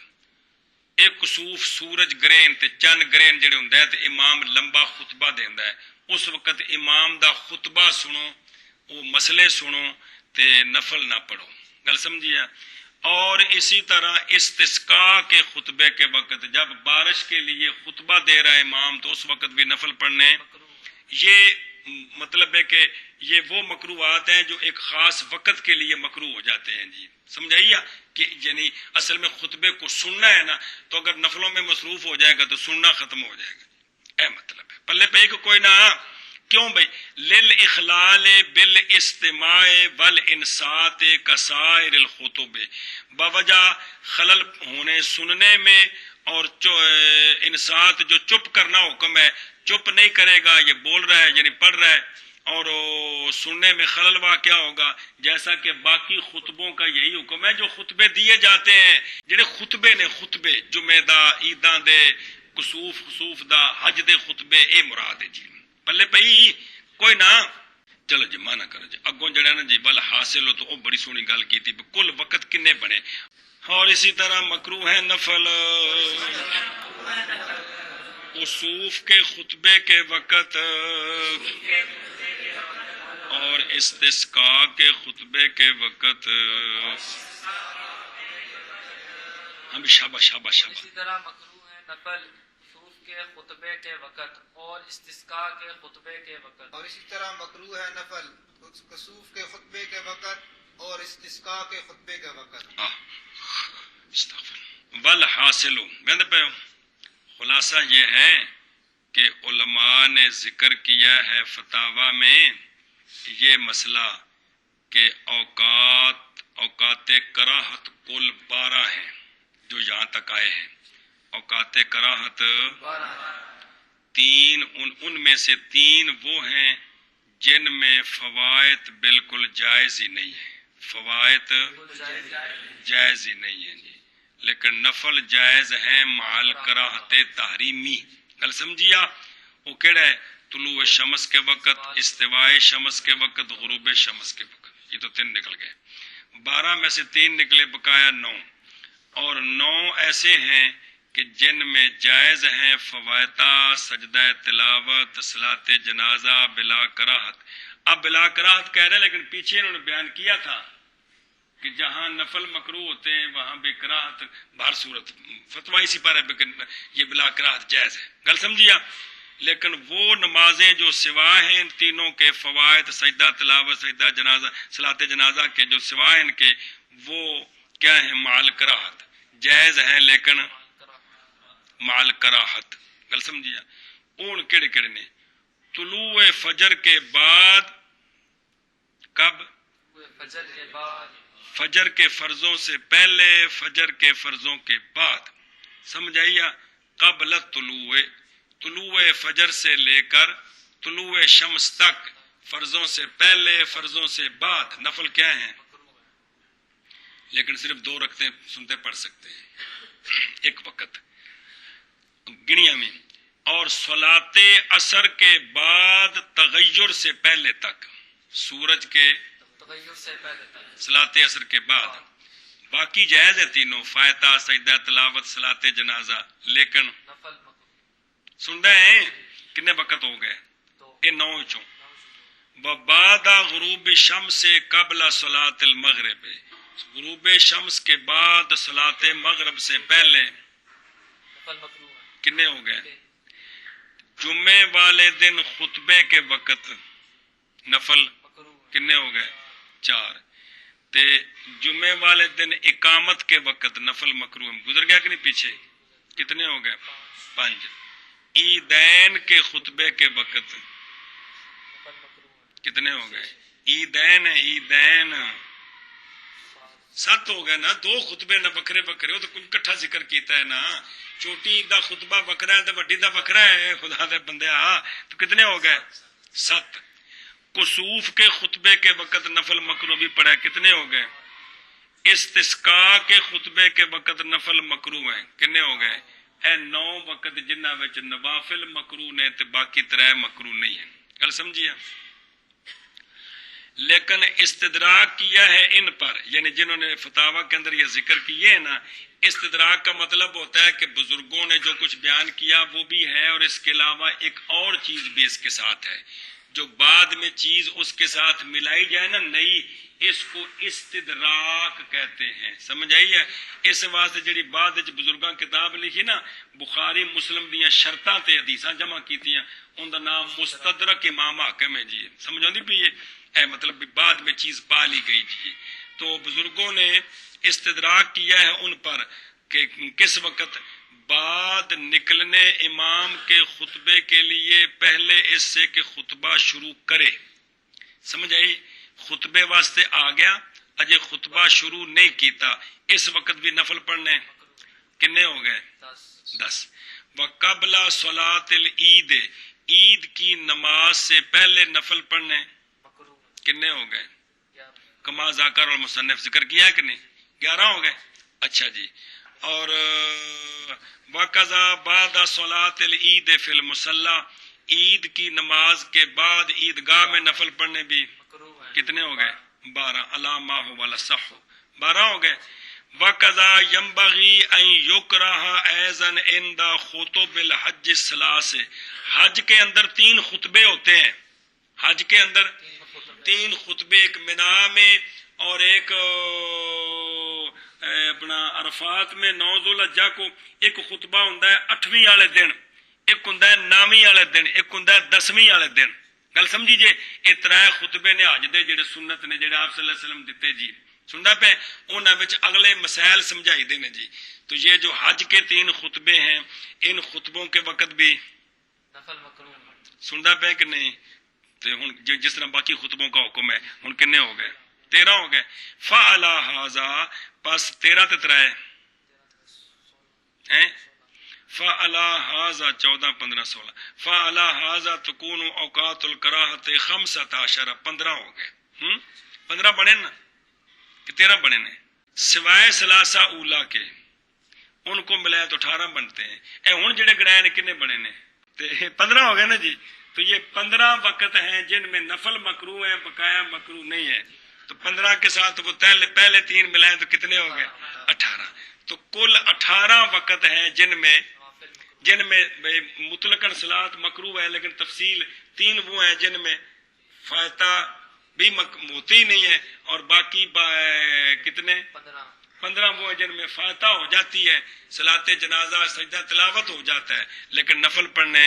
ایک کسوف سورج گرہن تے چند گرہن جڑے ہوندے ہیں تے امام لمبا خطبہ دیندا ہے، اس وقت امام دا خطبہ سنو، وہ مسئلے سنو تے نفل نہ پڑھو۔ گل سمجھیا؟ اور اسی طرح استسقاء کے خطبے کے وقت جب بارش کے لیے خطبہ دے رہا ہے امام تو اس وقت بھی نفل پڑھنے، یہ مطلب ہے کہ یہ وہ مکروہات ہیں جو ایک خاص وقت کے لیے مکروہ ہو جاتے ہیں جی، سمجھائیے کہ یعنی اصل میں خطبے کو سننا ہے نا، تو اگر نفلوں میں مصروف ہو جائے گا تو سننا ختم ہو جائے گا، اے مطلب ہے پلے پہ کہ کوئی نہ کیوں بھائی للاخلال بالاستماع والانصات کسائر الخطب، باوجہ خلل ہونے سننے میں اور انصات جو چپ کرنا حکم ہے، چپ نہیں کرے گا یہ بول رہا ہے یعنی پڑھ رہا ہے، اور سننے میں خلل واقع ہوگا، جیسا کہ باقی خطبوں کا یہی حکم ہے جو خطبے دیے جاتے ہیں، جڑے خطبے نے خطبے جمعہ دا عیداں دے کسوف خسوف دا حج دے خطبے اے مراد ہے جی، پلے پئی کوئی نہ چلو جی مانا کرو جی اگوں جڑا نا جی بل حاصل ہو تو وہ بڑی سونی گل کی تھی کل وقت کنے بنے، اور اسی طرح مکروہ ہے نفل کسوف کے خطبے کے وقت اور استسقاء کے خطبے کے وقت، ہم شاباش شاباش شاباش، اسی طرح مکروہ ہے نفل کسوف کے خطبے کے وقت اور استسقاء کے خطبے کے وقت، اور اسی طرح مکروہ ہے نفل کسوف کے خطبے کے وقت اور استسقاء کے خطبے کے وقت۔ والحاصل خلاصہ یہ ہے کہ علماء نے ذکر کیا ہے فتاوی میں یہ مسئلہ کہ اوقات کراہت کل 12 ہیں جو یہاں تک آئے ہیں، اوقات کراہت 3، ان میں سے 3 وہ ہیں جن میں فوائد بالکل جائز ہی نہیں ہے، فوائد جائز ہی نہیں ہے جی، لیکن نفل جائز ہیں مع کراہت تحریمی، گل سمجھیا وہ کیڑا ہے؟ طلوع شمس کے وقت، استواء شمس کے وقت، غروب شمس کے وقت، یہ تو 3 نکل گئے، 12 میں سے 3 نکلے بقایا 9، اور 9 ایسے ہیں کہ جن میں جائز ہیں فوائدہ سجدہ تلاوت صلاۃ جنازہ بلا کراہت۔ اب بلا کراہت کہہ رہے ہیں لیکن پیچھے انہوں نے بیان کیا تھا کہ جہاں نفل مکروہ ہوتے ہیں وہاں بے کراہت بہر صورت فتویٰ اسی پر ہے کہ یہ بلا کراہت جائز ہے، گل سمجھیا، لیکن وہ نمازیں جو سوا ہیں ان تینوں کے فوائد سجدہ تلاوت سجدہ جنازہ صلاۃ جنازہ کے جو سوا ہیں ان کے وہ کیا ہیں مال کراہت جائز ہیں لیکن مال کراہت، گل سمجھیا، اون کیڑے کیڑے نے؟ طلوع فجر کے بعد، کب؟ فجر کے بعد، فجر کے فرضوں سے پہلے، فجر کے فرضوں کے بعد، سمجھائیے، قبل طلوع فجر سے لے کر طلوع شمس تک، فرضوں سے پہلے فرضوں سے بعد نفل کیا ہیں؟ لیکن صرف 2 رکعتیں سنتے پڑھ سکتے ہیں ایک وقت گنیا میں، اور صلاۃ عصر کے بعد تغیر سے پہلے تک، سورج کے تغیر سے پہلے تک، صلاۃ عصر کے بعد، باقی جائز ہے تینوں، فاتحہ سجدہ تلاوت صلاۃ جنازہ، لیکن نفل سن رہے ہیں کتنے وقت ہو گئے؟ یہ 9 چوں، وبعد غروب شمس قبل صلاۃ المغرب، غروب شمس کے بعد صلاۃ مغرب سے پہلے نفل مکروہ ہے، کتنے ہو گئے؟ جمعے والے دن خطبے کے وقت نفل کتنے ہو گئے؟ 4، تے جمعے والے دن اقامت کے وقت نفل مکروہ گزر گیا کہ نہیں پیچھے؟ کتنے ہو گئے؟ 5۔ عیدین کے خطبے کے وقت کتنے ہو گئے؟ عیدین 7 ہو گئے نا، 2 خطبے نہ بکرے بکرے، وہ تو کوئی کٹھا ذکر کیتا ہے نا، چھوٹی عید دا خطبہ بکرا ہے تو وڈی دا بکرا ہے، خدا دے بندیا، تو کتنے ہو گئے؟ 7۔ کسوف کے خطبے کے وقت نفل مکروہ بھی پڑھا، کتنے ہو گئے؟ استسقاء کے خطبے کے وقت نفل مکروہ ہیں، کتنے ہو گئے؟ اے 9 وقت جنہ وچ نوافل مکروہ نے تے باقی 3 مکروہ نہیں ہیں، گل سمجھیا؟ لیکن استدراک کیا ہے ان پر، یعنی جنہوں نے فتاوی کے اندر یہ ذکر کیے ہے نا، استدراک کا مطلب ہوتا ہے کہ بزرگوں نے جو کچھ بیان کیا وہ بھی ہے، اور اس کے علاوہ ایک اور چیز بھی اس کے ساتھ ہے جو بعد میں چیز اس کے ساتھ ملائی جائے نا نئی، اس کو استدراک کہتے ہیں. سمجھ آئی ہے؟ اس واسطے جڑی بعد وچ بزرگاں کتاب لکھی نا بخاری مسلم دیاں شرطاں تے حدیثاں جمع کیتیاں، ان دا نام مستدرک امام حاکم ہے جی. سمجھ آندی پئی ہے مطلب بعد میں چیز پا لی گئی جی. تو بزرگوں نے استدراک کیا ہے ان پر کہ کس وقت بعد نکلنے امام کے خطبے کے لیے پہلے اس سے کہ خطبہ شروع کرے. سمجھ آئی؟ خطبے واسطے آ گیا، اجے خطبہ شروع نہیں کیتا، اس وقت بھی نفل پڑھنے کنے ہو گئے؟ 10. وقبل صلاۃ العید، عید کی نماز سے پہلے نفل پڑھنے کنے ہو گئے؟ کما ذکر المصنف ذکر کیا ہے کہ نہیں؟ 11 ہو گئے. اچھا جی. اور وقضا بعد صلاۃ العید فی المصلی، عید کی نماز کے بعد عیدگاہ میں نفل پڑھنے بھی کتنے ہو گئے؟ 12. علامہ والا صح 12 ہو گئے. وقضا ینبغی ان یکرہ ایضا عند خطب الحج الثلاث، حج کے اندر 3 خطبے ہوتے ہیں. حج کے اندر 3 خطبے، ایک منا میں اور ایک اپنا عرفات میں 9 ذوالحجہ کو. ایک خطبہ ہوندا ہے 8ویں والے دن، ایک ہوندا ہے 9ویں والے دن، ایک ہوندا ہے 10ویں والے دن. گل سمجھی جے؟ یہ 3 خطبے نے حج دے جڑے سنت نے جڑے آپ صلی اللہ علیہ وسلم دیتے جی. سننا پہ انہاں وچ اگلے مسائل سمجھائی دے نے جی. تو یہ جو حج کے 3 خطبے ہیں، ان خطبوں کے وقت بھی نفل مکروہ سننا پہ کہ نہیں؟ تو ہن جس طرح باقی خطبوں کا حکم ہے، ہن کنے ہو گئے؟ 13 ہو گئے. فعلی ھذا، پس 13 تے 3 ہیں. فعلی ھذا 14 15 16. فعلی ھذا تکون اوقات الکراہۃ 15، 15 ہو گئے. 15 بنے نا کہ 13 بنے نے؟ سوائے ثلاثہ اولا کے ان کو ملائے تو 18 بنتے ہیں. اے ہن جڑے گنائے نے کنے بنے نے؟ تے 15 ہو گئے نا جی. تو یہ 15 وقت ہیں جن میں نفل مکروہ ہے، بقایا مکروہ نہیں ہے. تو 15 کے ساتھ وہ پہلے 3 ملائیں تو کتنے ہو گئے؟ 18. تو کل 18 وقت ہیں جن میں مطلقاً صلاۃ مکروہ ہے، لیکن تفصیل 3 وہ ہیں جن میں فاتحہ بھی ہوتی نہیں ہے، اور باقی کتنے 15 وہ ہیں جن میں فاتحہ ہو جاتی ہے، صلاۃ جنازہ سجدہ تلاوت ہو جاتا ہے، لیکن نفل پڑھنے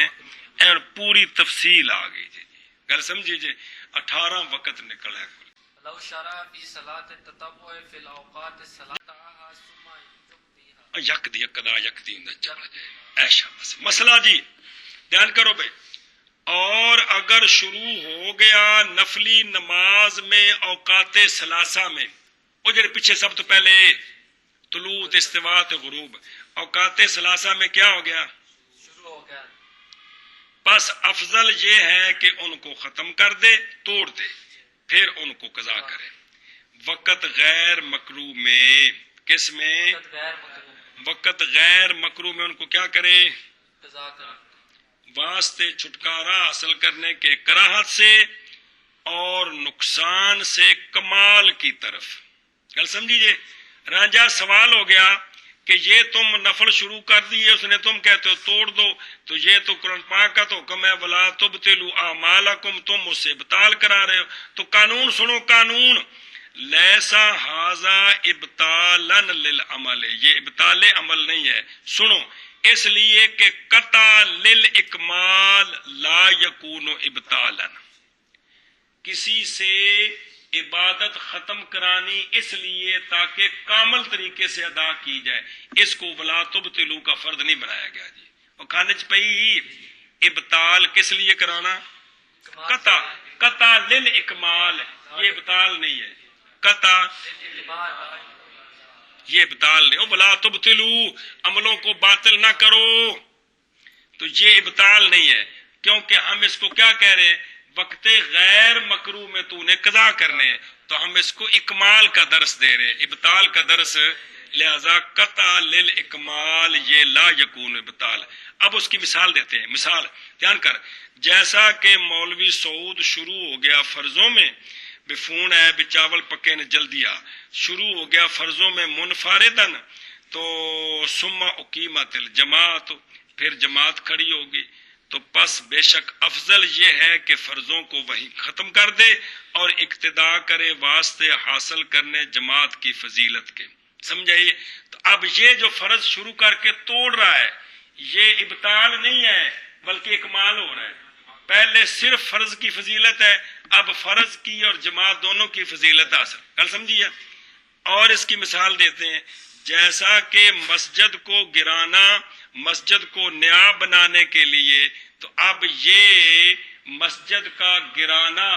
اور پوری تفصیل آ گئی جی. گل سمجھی جی؟ 18 وقت نکل ہے. لو شرع فی صلاۃ التطوع فی الاوقات الصلاۃ ثم یقضیها، یک دی قضا یک دی اندر چلا جائے. ایشا مسئلہ جی دھیان کرو بھائی. اور اگر شروع ہو گیا نفلی نماز میں اوقات ثلاثہ میں، وہ جڑے پیچھے سب تو پہلے طلوع استواء غروب، اوقات ثلاثہ میں کیا ہو گیا؟ شروع ہو گیا. بس افضل یہ ہے کہ ان کو ختم کر دے، توڑ دے، پھر ان کو قضا کرے. وقت غیر مکروہ میں، کس میں؟ وقت غیر مکروہ میں ان کو کیا کرے؟ قضا کرے. واسطے چھٹکارا حاصل کرنے کے کراہت سے اور نقصان سے کمال کی طرف. گل سمجھیے؟ رانجا سوال ہو گیا کہ یہ تم نفل شروع کر دیے، اس نے تم کہتے ہو توڑ دو، تو یہ تو قرآن پاک کا تو حکم ہے ولا تبطلوا اعمالکم، تم اس سے ابطال کرا رہے ہو. تو قانون سنو، قانون لیسا ھذا ابطالا للعمل، یہ ابطال عمل نہیں ہے. سنو، اس لیے کہ قطع للاکمال لا یکون ابطالا، کسی سے عبادت ختم کرانی اس لیے تاکہ کامل طریقے سے ادا کی جائے، اس کو ولا تبطلوا کا فرض نہیں بنایا گیا جی. اور کھانے چ پئی ابطال کس لیے کرانا؟ قطع للاکمال، یہ ابطال نہیں ہے. قطع یہ ابطال نہیں. ولا تبطلوا، عملوں کو باطل نہ کرو، تو یہ ابطال نہیں ہے. کیونکہ ہم اس کو کیا کہہ رہے ہیں؟ وقت غیر مکروہ میں تو نے قضا کرنے، تو ہم اس کو اکمال کا درس دے رہے، ابطال کا درس. لہذا قطع للاکمال یہ لا یکون ابطال. اب اس کی مثال دیتے ہیں. مثال دھیان کر، جیسا کہ مولوی سعود شروع ہو گیا فرضوں میں، بفون ہے بچاول پکے نے جلدی آ، شروع ہو گیا فرضوں میں منفردن، تو ثم اقیمت الجماعت، پھر جماعت کھڑی ہوگی. تو پس بے شک افضل یہ ہے کہ فرضوں کو وہی ختم کر دے اور اقتدا کرے واسطے حاصل کرنے جماعت کی فضیلت کے. سمجھائیے؟ تو اب یہ جو فرض شروع کر کے توڑ رہا ہے یہ ابطال نہیں ہے بلکہ اکمال ہو رہا ہے. پہلے صرف فرض کی فضیلت ہے، اب فرض کی اور جماعت دونوں کی فضیلت حاصل. کل سمجھیے؟ اور اس کی مثال دیتے ہیں، جیسا کہ مسجد کو گرانا مسجد کو نیا بنانے کے لیے، تو اب یہ مسجد کا گرانا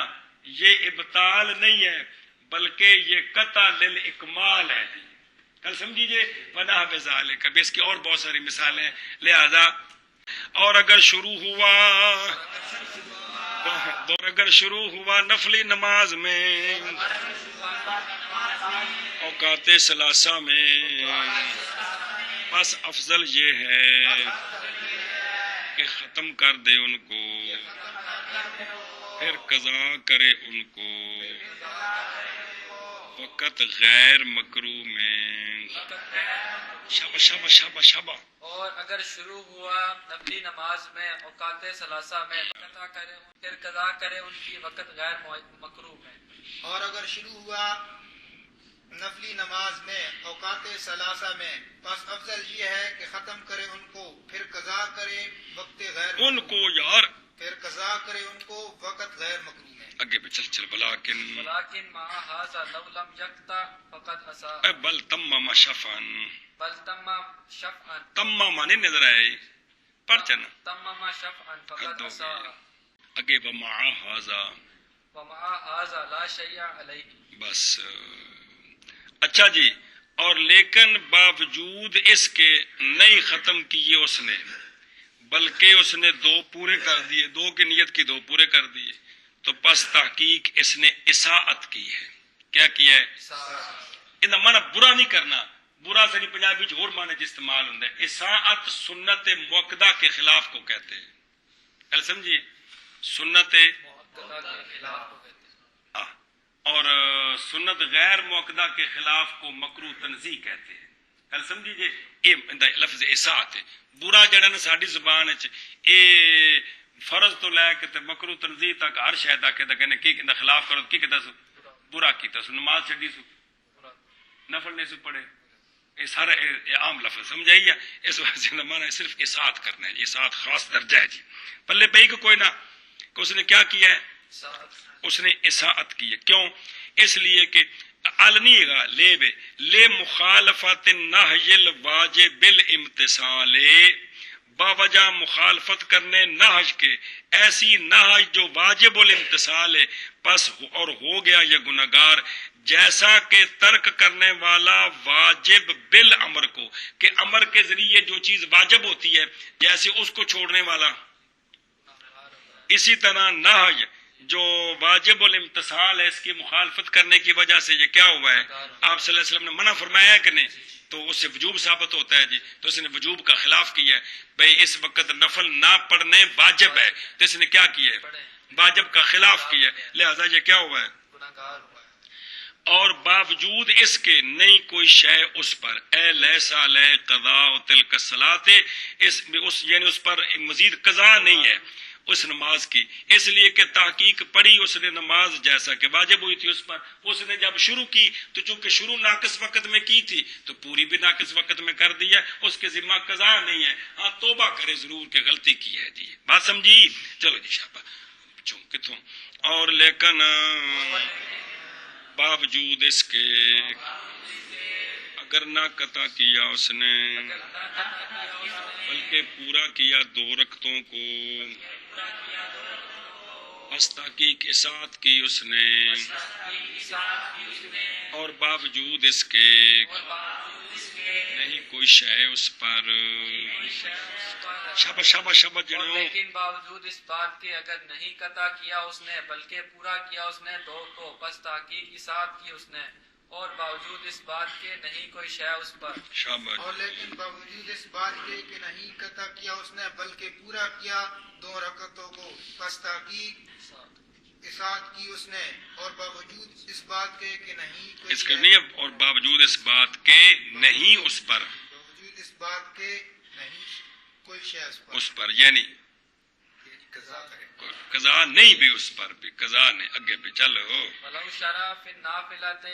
یہ ابطال نہیں ہے بلکہ یہ قطع للاکمال ہے. کل سمجھیے؟ بنا بذالک. اب اس کی اور بہت ساری مثالیں ہیں. لہذا اور اگر شروع ہوا نفلی نماز میں اوقات ثلاثہ میں، بس افضل یہ ہے کہ ختم کر دے ان کو، پھر قضا کرے ان کو وقت غیر مکروہ میں. شابہ. اور اگر شروع ہوا نفلی نماز میں اوقات ثلاثہ میں پھر قضا کرے ان کی وقت غیر مکروہ میں. اور اگر شروع ہوا نفلی نماز میں اوقات ثلاثہ میں، پس افضل یہ ہے کہ ختم کرے ان کو، پھر قضا کرے وقت غیر ان کو یار پھر قضا کرے ان کو وقت غیر مکروہ میں. آگے پہ چل ولیکن مع ھذا لو لم یقطع فقد اساء. بل تمم شفعن. بل شفعا. تمم معنی نظر آئے پرچنا. تمم شفعا فقد اساء. آگے ومع ھذا. ومع ھذا لا شیء علیہ. بس اچھا جی. اور لیکن باوجود اس کے نہیں ختم کیے اس نے، بلکہ اس نے 2 پورے کر دیے، 2 کی نیت کی 2 پورے کر دیے، تو پس تحقیق اس نے اساءت کی ہے. کیا کیا ہے؟ ان مانا برا نہیں کرنا. برا سے نہیں پنجابی چ اور معنی چ استعمال ہوتا ہے. اساءت سنت موقدہ کے خلاف کو کہتے ہیں. کل سمجھیے؟ سنت اور سنت غیر موقدہ کے خلاف کو مکروہ تنزیہ کہتے ہیں. کل سمجھیے؟ یہ لفظ اساءت ہے. برا جڑا نا ساڈی زبان وچ اے فرض تو لے کے تے مکروہ تنزیہ تک ہر شے دا کہنے کی کہندا خلاف کرو کی کہندا سو برا کیتا سو، نماز چھڈی سو، نفل نہیں سو پڑھے. یہ سارا عام لفظ سمجھائیے. اس وجہ سے مانا صرف اساءت کرنا ہے. اساءت خاص درجہ ہے جی. پلے پئی کو کوئی نہ کہ اس نے کیا کیا ہے؟ اس نے اساءت کی ہے. کیوں؟ اس لیے کہ علنی گا لے مخالفت النہی الواجب بالامتثال، باوجہ مخالفت کرنے نہج کے، ایسی نہج جو واجب الامتثال ہے، پس اور ہو گیا یہ گناہگار، جیسا کہ ترک کرنے والا واجب بالامر کو، کہ امر کے ذریعے جو چیز واجب ہوتی ہے جیسے اس کو چھوڑنے والا، اسی طرح نہج جو واجب الامتثال ہے اس کی مخالفت کرنے کی وجہ سے یہ کیا ہوا ہے؟ آپ صلی اللہ علیہ وسلم نے منع فرمایا ہے کہ نہیں، تو اس سے وجوب ثابت ہوتا ہے جی. تو اس نے وجوب کا خلاف کیا ہے. بھئی اس وقت نفل نہ پڑھنے واجب ہے، تو اس نے کیا کیا ہے؟ واجب کا خلاف کیا ہے. لہذا یہ کیا ہوا ہے؟ اور باوجود اس کے نہیں کوئی شے اس پر، اے لیسا علیہ قضاء تلک الصلاۃ، اس یعنی اس پر مزید قضا نہیں ہے اس نماز کی، اس لیے کہ تحقیق پڑھی اس نے نماز جیسا کہ واجب ہوئی تھی اس پر. اس نے جب شروع کی تو چونکہ شروع ناقص وقت میں کی تھی تو پوری بھی ناقص وقت میں کر دی ہے. اس کے ذمہ قضا نہیں ہے. ہاں توبہ کرے ضرور کہ غلطی کی ہے جی. بات سمجھی؟ چلو جی شاباش. کتوں اور لیکن باوجود اس کے اگر نہ قطع کیا اس نے بلکہ پورا کیا 2 رکعتوں کو، بس تحقیق اساءت کی اس نے، اور باوجود اس کے نہیں کوئی شے اس پر. شاباش جنوں. لیکن باوجود اس بات کے اگر نہیں قطع کیا اس نے بلکہ پورا کیا اس نے 2 کو، بس تحقیق اساءت کی اس نے، اور باوجود اس بات کے نہیں کوئی شے اس پر. شاباش. اور لیکن باوجود اس بات کے کہ نہیں قطع کیا اس نے بلکہ پورا کیا 2 رکعتوں کو، پس تحقیق اساءت کی اس نے، اور باوجود اس بات کے کہ نہیں کوئی اس کے نہیں، اور باوجود اس بات کے نہیں اس پر، باوجود اس بات کے نہیں کوئی شے اس پر، اس پر یعنی قضا کرے. قضا نہیں بھی اس پر بھی قضا نہیں. اگے بھی چلو. ولو شرع فی النافلۃ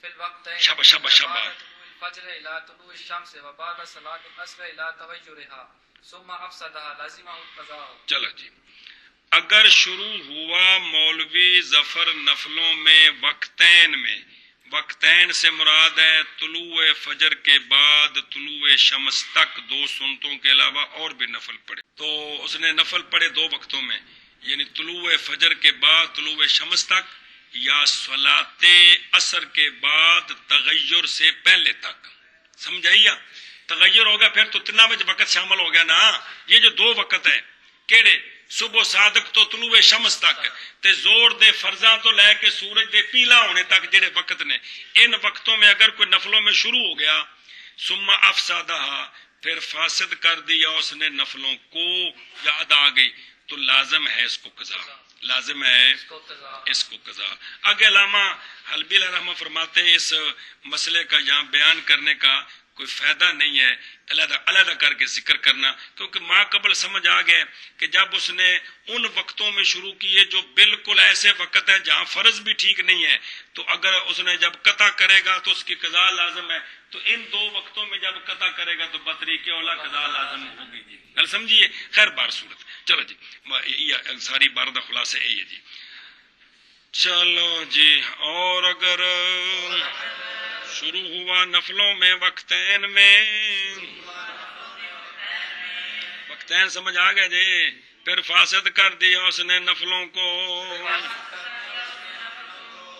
فی الوقتین شاباش شاباش شاباش. الفجر الى طلوع الشمس وبعد صلاة العصر الى توجرها ثم افسدها لازمه القضاء. چلو جی. اگر شروع ہوا مولوی ظفر نفلوں میں وقتین میں، وقتین سے مراد ہے طلوع فجر کے بعد طلوع شمس تک 2 سنتوں کے علاوہ اور بھی نفل پڑھے، تو اس نے نفل پڑھے 2 وقتوں میں، یعنی طلوع فجر کے بعد طلوع شمس تک، یا صلاۃ عصر کے بعد تغیر سے پہلے تک. سمجھائیا؟ تغیر ہوگا پھر تو 3 بجے وقت شامل ہو گیا نا. یہ جو 2 وقت ہیں کیڑے؟ صبح صادق تو طلوع شمس تک تے زور دے فرضاں تو لے کے سورج دے پیلا ہونے تک جڑے وقت نے، ان وقتوں میں اگر کوئی نفلوں میں شروع ہو گیا، ثم افسادہ پھر فاسد کر دیا اس نے نفلوں کو، یاد آ گئی تو لازم ہے اس کو قضا، لازم ہے اس کو قضا. آگے علامہ حلبی علیہ رحمہ فرماتے ہیں اس مسئلے کا یہاں بیان کرنے کا کوئی فائدہ نہیں ہے علیحدہ علیحدہ کر کے ذکر کرنا، کیونکہ ما قبل سمجھ آ گئے کہ جب اس نے ان وقتوں میں شروع کیے جو بالکل ایسے وقت ہے جہاں فرض بھی ٹھیک نہیں ہے، تو اگر اس نے جب قطع کرے گا تو اس کی قضا لازم ہے، تو ان 2 وقتوں میں جب قطع کرے گا تو بطریق اولا قضا لازم ہوگی. جی گل سمجھیے؟ خیر بار صورت. چلو جی یہ ساری بار دا خلاصہ یہی ہے جی. چلو جی. اور اگر شروع ہوا نفلوں میں وقتین میں، وقتین سمجھ آ گئے جی، پھر فاسد کر دیا اس نے نفلوں کو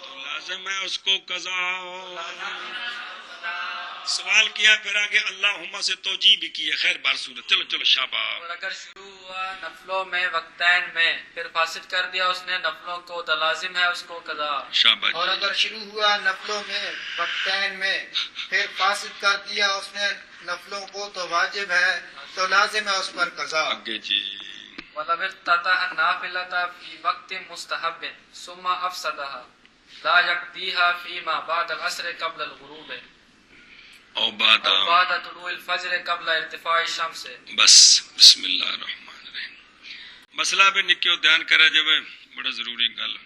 تو لازم ہے اس کو قضا. سوال کیا پھر آگے اللہم سے توجیہ بھی کی ہے. خیر بار صورت. چلو چلو شاباش. اور اگر شروع ہوا نفلوں میں وقتین میں پھر فاسد کر دیا اس نے نفلوں کو تو لازم ہے اس کو قضا. شاباش. اور اگر شروع ہوا نفلوں میں وقتین میں پھر فاسد کر دیا اس نے نفلوں کو تو واجب ہے تو لازم ہے اس پر قضا. آگے جی. وَلَوِ ارْتَدَعَ النَّافِلَةَ فِي وَقْتٍ مُسْتَحَبٍ ثُمَّ أَفْسَدَهَا لَا يَقْضِيهَا فِيمَا بَعْدَ الْعَصْرِ قَبْلَ الْغُرُوبِ او بعد طلوع الفجر قبل ارتفاع الشمس. بس بسم اللہ الرحمن الرحیم. مسئلہ بھی نکیو دھیان کرا جائے، بڑا ضروری گل.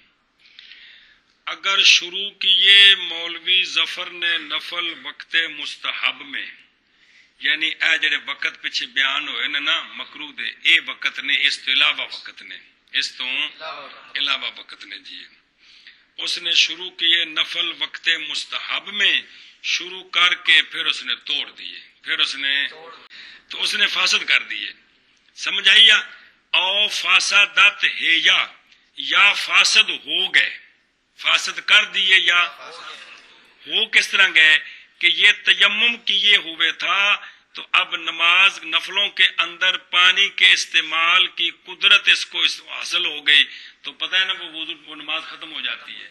اگر شروع کیے مولوی ظفر نے نفل وقت مستحب میں، یعنی اے جڑے وقت پیچھے بیان ہوئے نا مکروہ دے، اے وقت نے، اس تو علاوہ وقت نے، اس تو علاوہ وقت نے جی. اس نے شروع کیے نفل وقت مستحب میں، شروع کر کے پھر اس نے توڑ دیے، پھر اس نے تو اس نے فاسد کر دیے. سمجھ آئیا؟ او فاسدت ہے یا فاسد ہو گئے، فاسد کر دیے یا ہو کس طرح گئے کہ یہ تیمم کیے ہوئے تھا تو اب نماز نفلوں کے اندر پانی کے استعمال کی قدرت اس کو حاصل ہو گئی تو پتہ ہے نا وہ نماز ختم ہو جاتی ہے.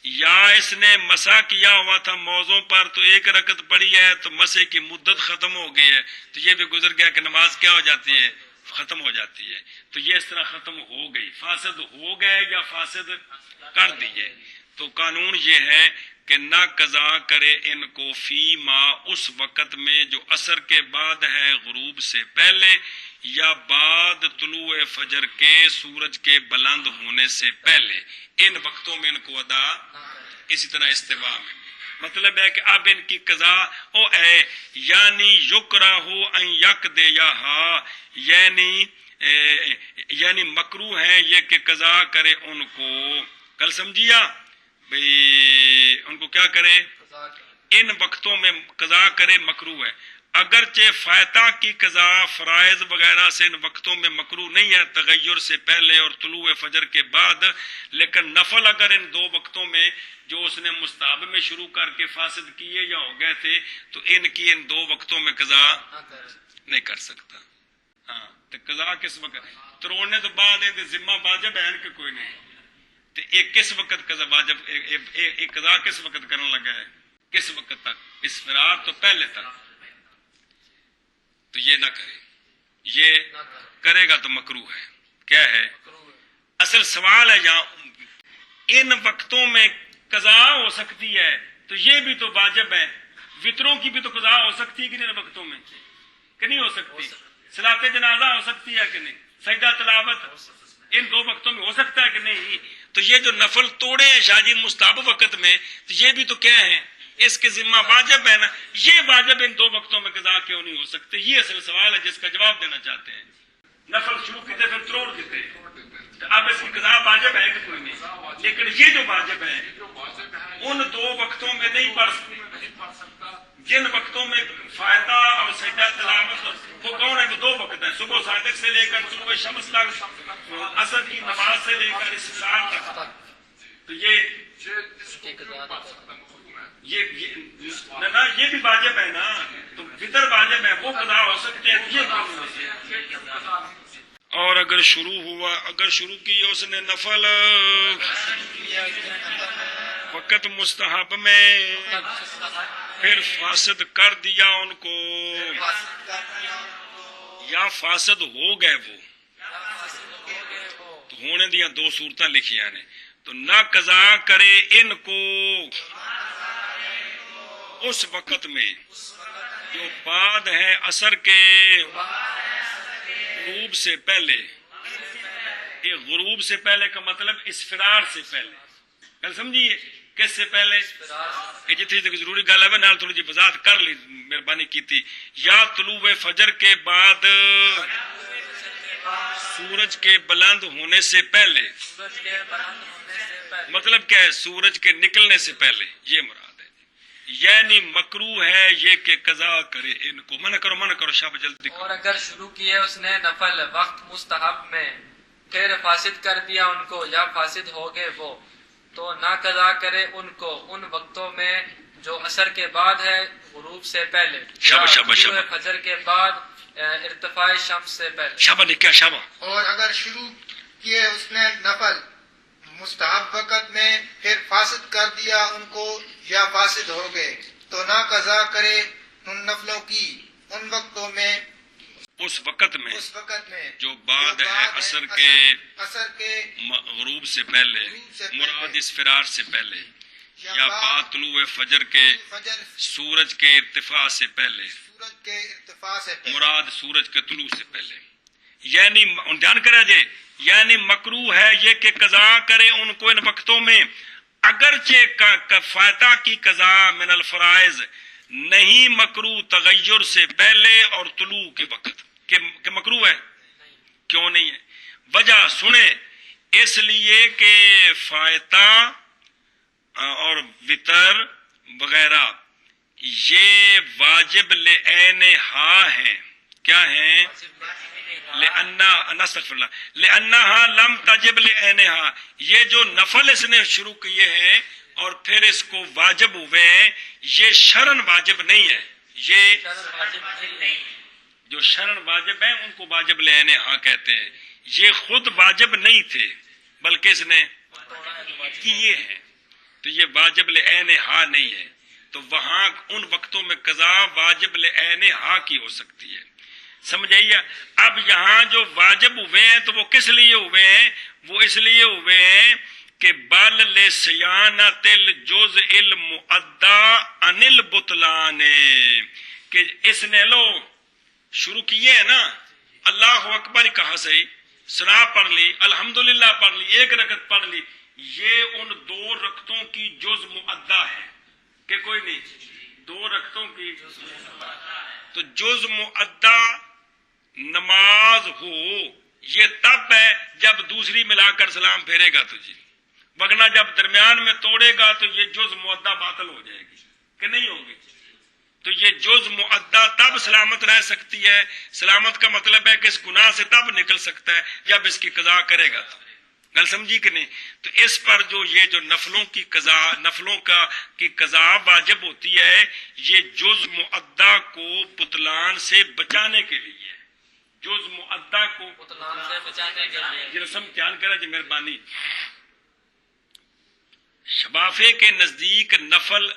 یا اس نے مسح کیا ہوا تھا موضوع پر تو 1 رکعت پڑھی ہے تو مسح کی مدت ختم ہو گئی ہے تو یہ بھی گزر گیا کہ نماز کیا ہو جاتی ہے، ختم ہو جاتی ہے. تو یہ اس طرح ختم ہو گئی، فاسد ہو گئے یا فاسد کر دیے. تو قانون یہ ہے کہ نہ قضا کرے ان کو فی ما اس وقت میں جو عصر کے بعد ہے غروب سے پہلے، یا بعد طلوع فجر کے سورج کے بلند ہونے سے پہلے، ان وقتوں میں ان کو ادا. اسی طرح استوا میں مطلب ہے کہ اب ان کی قضا او ہے، یعنی یکرہ ان یک دے یا ہا، یعنی مکروہ ہے یہ کہ قضا کرے ان کو. کل سمجھیا بھئی ان کو کیا کرے؟ ان وقتوں میں قضا کرے مکروہ ہے. اگرچہ فائتہ کی قضا فرائض وغیرہ سے ان وقتوں میں مکروہ نہیں ہے، تغیر سے پہلے اور طلوع فجر کے بعد، لیکن نفل اگر ان 2 وقتوں میں جو اس نے مستحب میں شروع کر کے فاسد کیے یا ہو گئے تھے تو ان کی ان 2 وقتوں میں قضا نہیں کر سکتا. ہاں تو قضا کس وقت تروڑنے تو بعد ذمہ واجب ہے کہ کوئی نہیں، تو ایک کس وقت قضا واجب، ایک قضا کس وقت کرنے لگا ہے، کس وقت تک؟ اسفرار تو پہلے تک. تو یہ نہ کرے، یہ کرے گا تو مکروہ ہے. کیا ہے؟ اصل سوال ہے یہاں ان وقتوں میں قضا ہو سکتی ہے تو یہ بھی تو واجب ہے. وطروں کی بھی تو قضا ہو سکتی ہے کہ نہیں وقتوں میں، کہ نہیں ہو سکتی؟ صلاۃ جنازہ ہو سکتی ہے کہ نہیں؟ سجدہ تلاوت ان 2 وقتوں میں ہو سکتا ہے کہ نہیں؟ تو یہ جو نفل توڑے ہیں شاہجین مستحب وقت میں، تو یہ بھی تو کیا ہے، اس کے ذمہ واجب ہے نا. یہ واجب ان 2 وقتوں میں قضا کیوں نہیں ہو سکتے؟ یہ اصل سوال ہے جس کا جواب دینا چاہتے ہیں. نفل شروع کیتے پھر توڑ دیتے، اب اس کی قضا واجب ہے کہ کوئی نہیں؟ لیکن یہ جو واجب ہے ان 2 وقتوں میں نہیں پڑھ سکتا. جن وقتوں میں فائدہ اور سجدہ تلاوت وہ کون ہے؟ وہ 2 وقت ہیں، صبح صادق سے لے کر طلوع شمس تک، عصر کی نماز سے لے کر استسقاء تک. تو یہ بھی واجب ہے نا، تو وتر واجب ہے، وہ قضا ہو سکتے ہیں، یہ کام ہو سکتے. اور اگر شروع کی اس نے نفل وقت مستحب میں، پھر فاسد کر دیا ان کو، یا فاسد ہو گئے وہ، تو ہونے دیا 2 صورتیں لکھیاں نے. تو نہ قضا کرے ان کو اس وقت میں جو بعد ہے عصر کے غروب سے پہلے. یہ غروب سے پہلے کا مطلب اسفرار سے پہلے. گل سمجھیے، کس سے پہلے؟ یہ جتنی تک ضروری گل ہے نال تھوڑی جی وضاحت کر لی، مہربانی کیتی. یا طلوع فجر کے بعد سورج کے بلند ہونے سے پہلے. مطلب کیا ہے؟ سورج کے نکلنے سے پہلے، یہ مراد ہے. یعنی مکروہ ہے یہ کہ قضا کرے ان کو. منع کرو شاہ جلدی. اور اگر شروع کیے اس نے نفل وقت مستحب میں، پھر فاسد کر دیا ان کو یا فاسد ہو گئے وہ، تو نہ قضا کرے ان کو ان وقتوں میں جو عصر کے بعد ہے غروب سے پہلے، طلوع فجر کے بعد ارتفاع شمس سے پہلے. اور اگر شروع کیے اس نے نفل مستحب وقت میں، پھر فاسد کر دیا ان کو یا فاسد ہو گئے، تو نہ قضا کرے ان نفلوں کی ان وقتوں میں، اس وقت میں جو بعد ہے عصر کے غروب سے پہلے، مراد اسفرار سے پہلے، یا بعد طلوع فجر کے سورج کے ارتفاع سے پہلے، مراد سورج کے طلوع سے پہلے. یعنی دھیان کرا جائے، یعنی مکروہ ہے یہ کہ قضا کرے ان کو ان وقتوں میں، اگرچہ فاتح کی قضا من الفرائض نہیں مکروہ تغیر سے پہلے اور طلوع کے وقت. کہ مکروہ ہے؟ کیوں نہیں ہے؟ وجہ سنے، اس لیے کہ فائتہ اور وطر وغیرہ یہ واجب لعین ہا ہیں. کیا ہیں؟ لأنہا لم تجب لعینہا. یہ جو نفل اس نے شروع کیے ہیں اور پھر اس کو واجب ہوئے ہیں، یہ شرعن واجب نہیں ہے. یہ جو شرعن واجب ہیں ان کو واجب لعینہا کہتے ہیں. یہ خود واجب نہیں تھے بلکہ اس نے کیے ہیں، تو یہ واجب لعینہا نہیں ہے. تو وہاں ان وقتوں میں قضا واجب لعینہا کی ہو سکتی ہے. سمجھائیے. اب یہاں جو واجب ہوئے ہیں تو وہ کس لیے ہوئے ہیں؟ وہ اس لیے ہوئے ہیں کہ بل لصیانۃ الجزء المؤدی عن البطلان، کہ اس نے لو شروع کیے ہیں نا، اللہ اکبر کہا صحیح، سنا پڑھ لی، الحمدللہ پڑھ لی، 1 رکعت پڑھ لی، یہ ان 2 رکعتوں کی جز مؤدی ہے کہ کوئی نہیں؟ 2 رکعتوں کی. تو جز مؤدی نماز ہو یہ تب ہے جب دوسری ملا کر سلام پھیرے گا تو جی، ورنہ جب درمیان میں توڑے گا تو یہ جز مؤدی باطل ہو جائے گی کہ نہیں ہوگی. تو یہ جز مؤدی تب سلامت رہ سکتی ہے. سلامت کا مطلب ہے کہ اس گناہ سے تب نکل سکتا ہے جب اس کی قضا کرے گا. تو گل سمجھی کہ نہیں؟ تو اس پر جو یہ جو نفلوں کی قضا واجب ہوتی ہے، یہ جز مؤدی کو بطلان سے بچانے کے لیے ہے. جز مؤدی کو بطلان سے بچانے کے لیے. یہ رسم دھیان کرا جی مہربانی. شفافے کے نزدیک نفل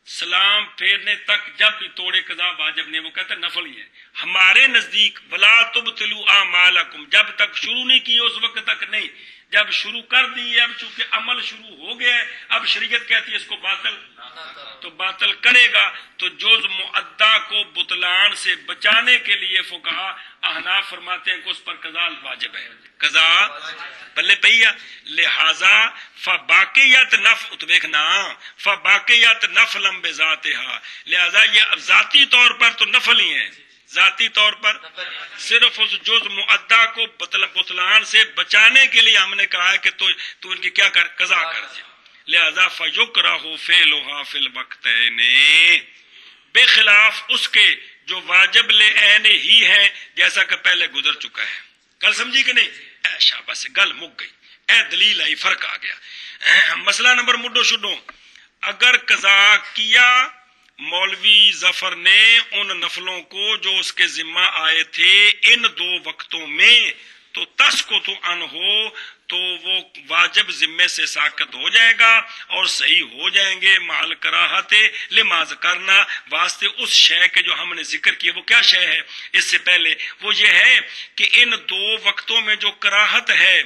سلام پھیرنے تک جب بھی توڑے قضا واجب نہیں، وہ کہتے ہیں نفل ہی ہے. ہمارے نزدیک ولا تبطلوا اعمالکم، جب تک شروع نہیں کی اس وقت تک نہیں. جب شروع کر دی، اب چونکہ عمل شروع ہو گیا ہے، اب شریعت کہتی ہے اس کو باطل تو باطل کرے گا. تو جز معدہ کو بطلان سے بچانے کے لیے فقہا احناف فرماتے ہیں کہ اس پر قضا واجب ہے، قضا پلے پہیا. لہذا فباقیت نفع تو دیکھنا فباقیت نفلا بذاتها، لہذا یہ ذاتی طور پر تو نفل ہی ہے، ذاتی طور پر صرف اس جز معدہ کو بطلان سے بچانے کے لیے ہم نے کہا ہے کہ تو ان کی کیا کر قضا کر دے. لہذا فیکرہ فعلھا فی الوقتین، بے خلاف اس کے جو واجب لعین ہی ہے جیسا کہ پہلے گزر چکا ہے. کل سمجھی کہ نہیں؟ اے شاباش گل مک گئی، اے دلیل آئی، فرق آ گیا. مسئلہ نمبر مڈو شڈو، اگر قضا کیا مولوی ظفر نے ان نفلوں کو جو اس کے ذمہ آئے تھے ان 2 وقتوں میں، تو تسقط عنہ، تو وہ واجب ذمے سے ساقط ہو جائے گا اور صحیح ہو جائیں گے مال کراہت لما ذکرنا، واسطے اس شے کے جو ہم نے ذکر کیا. وہ کیا شے ہے اس سے پہلے؟ وہ یہ ہے کہ ان 2 وقتوں میں جو کراہت ہے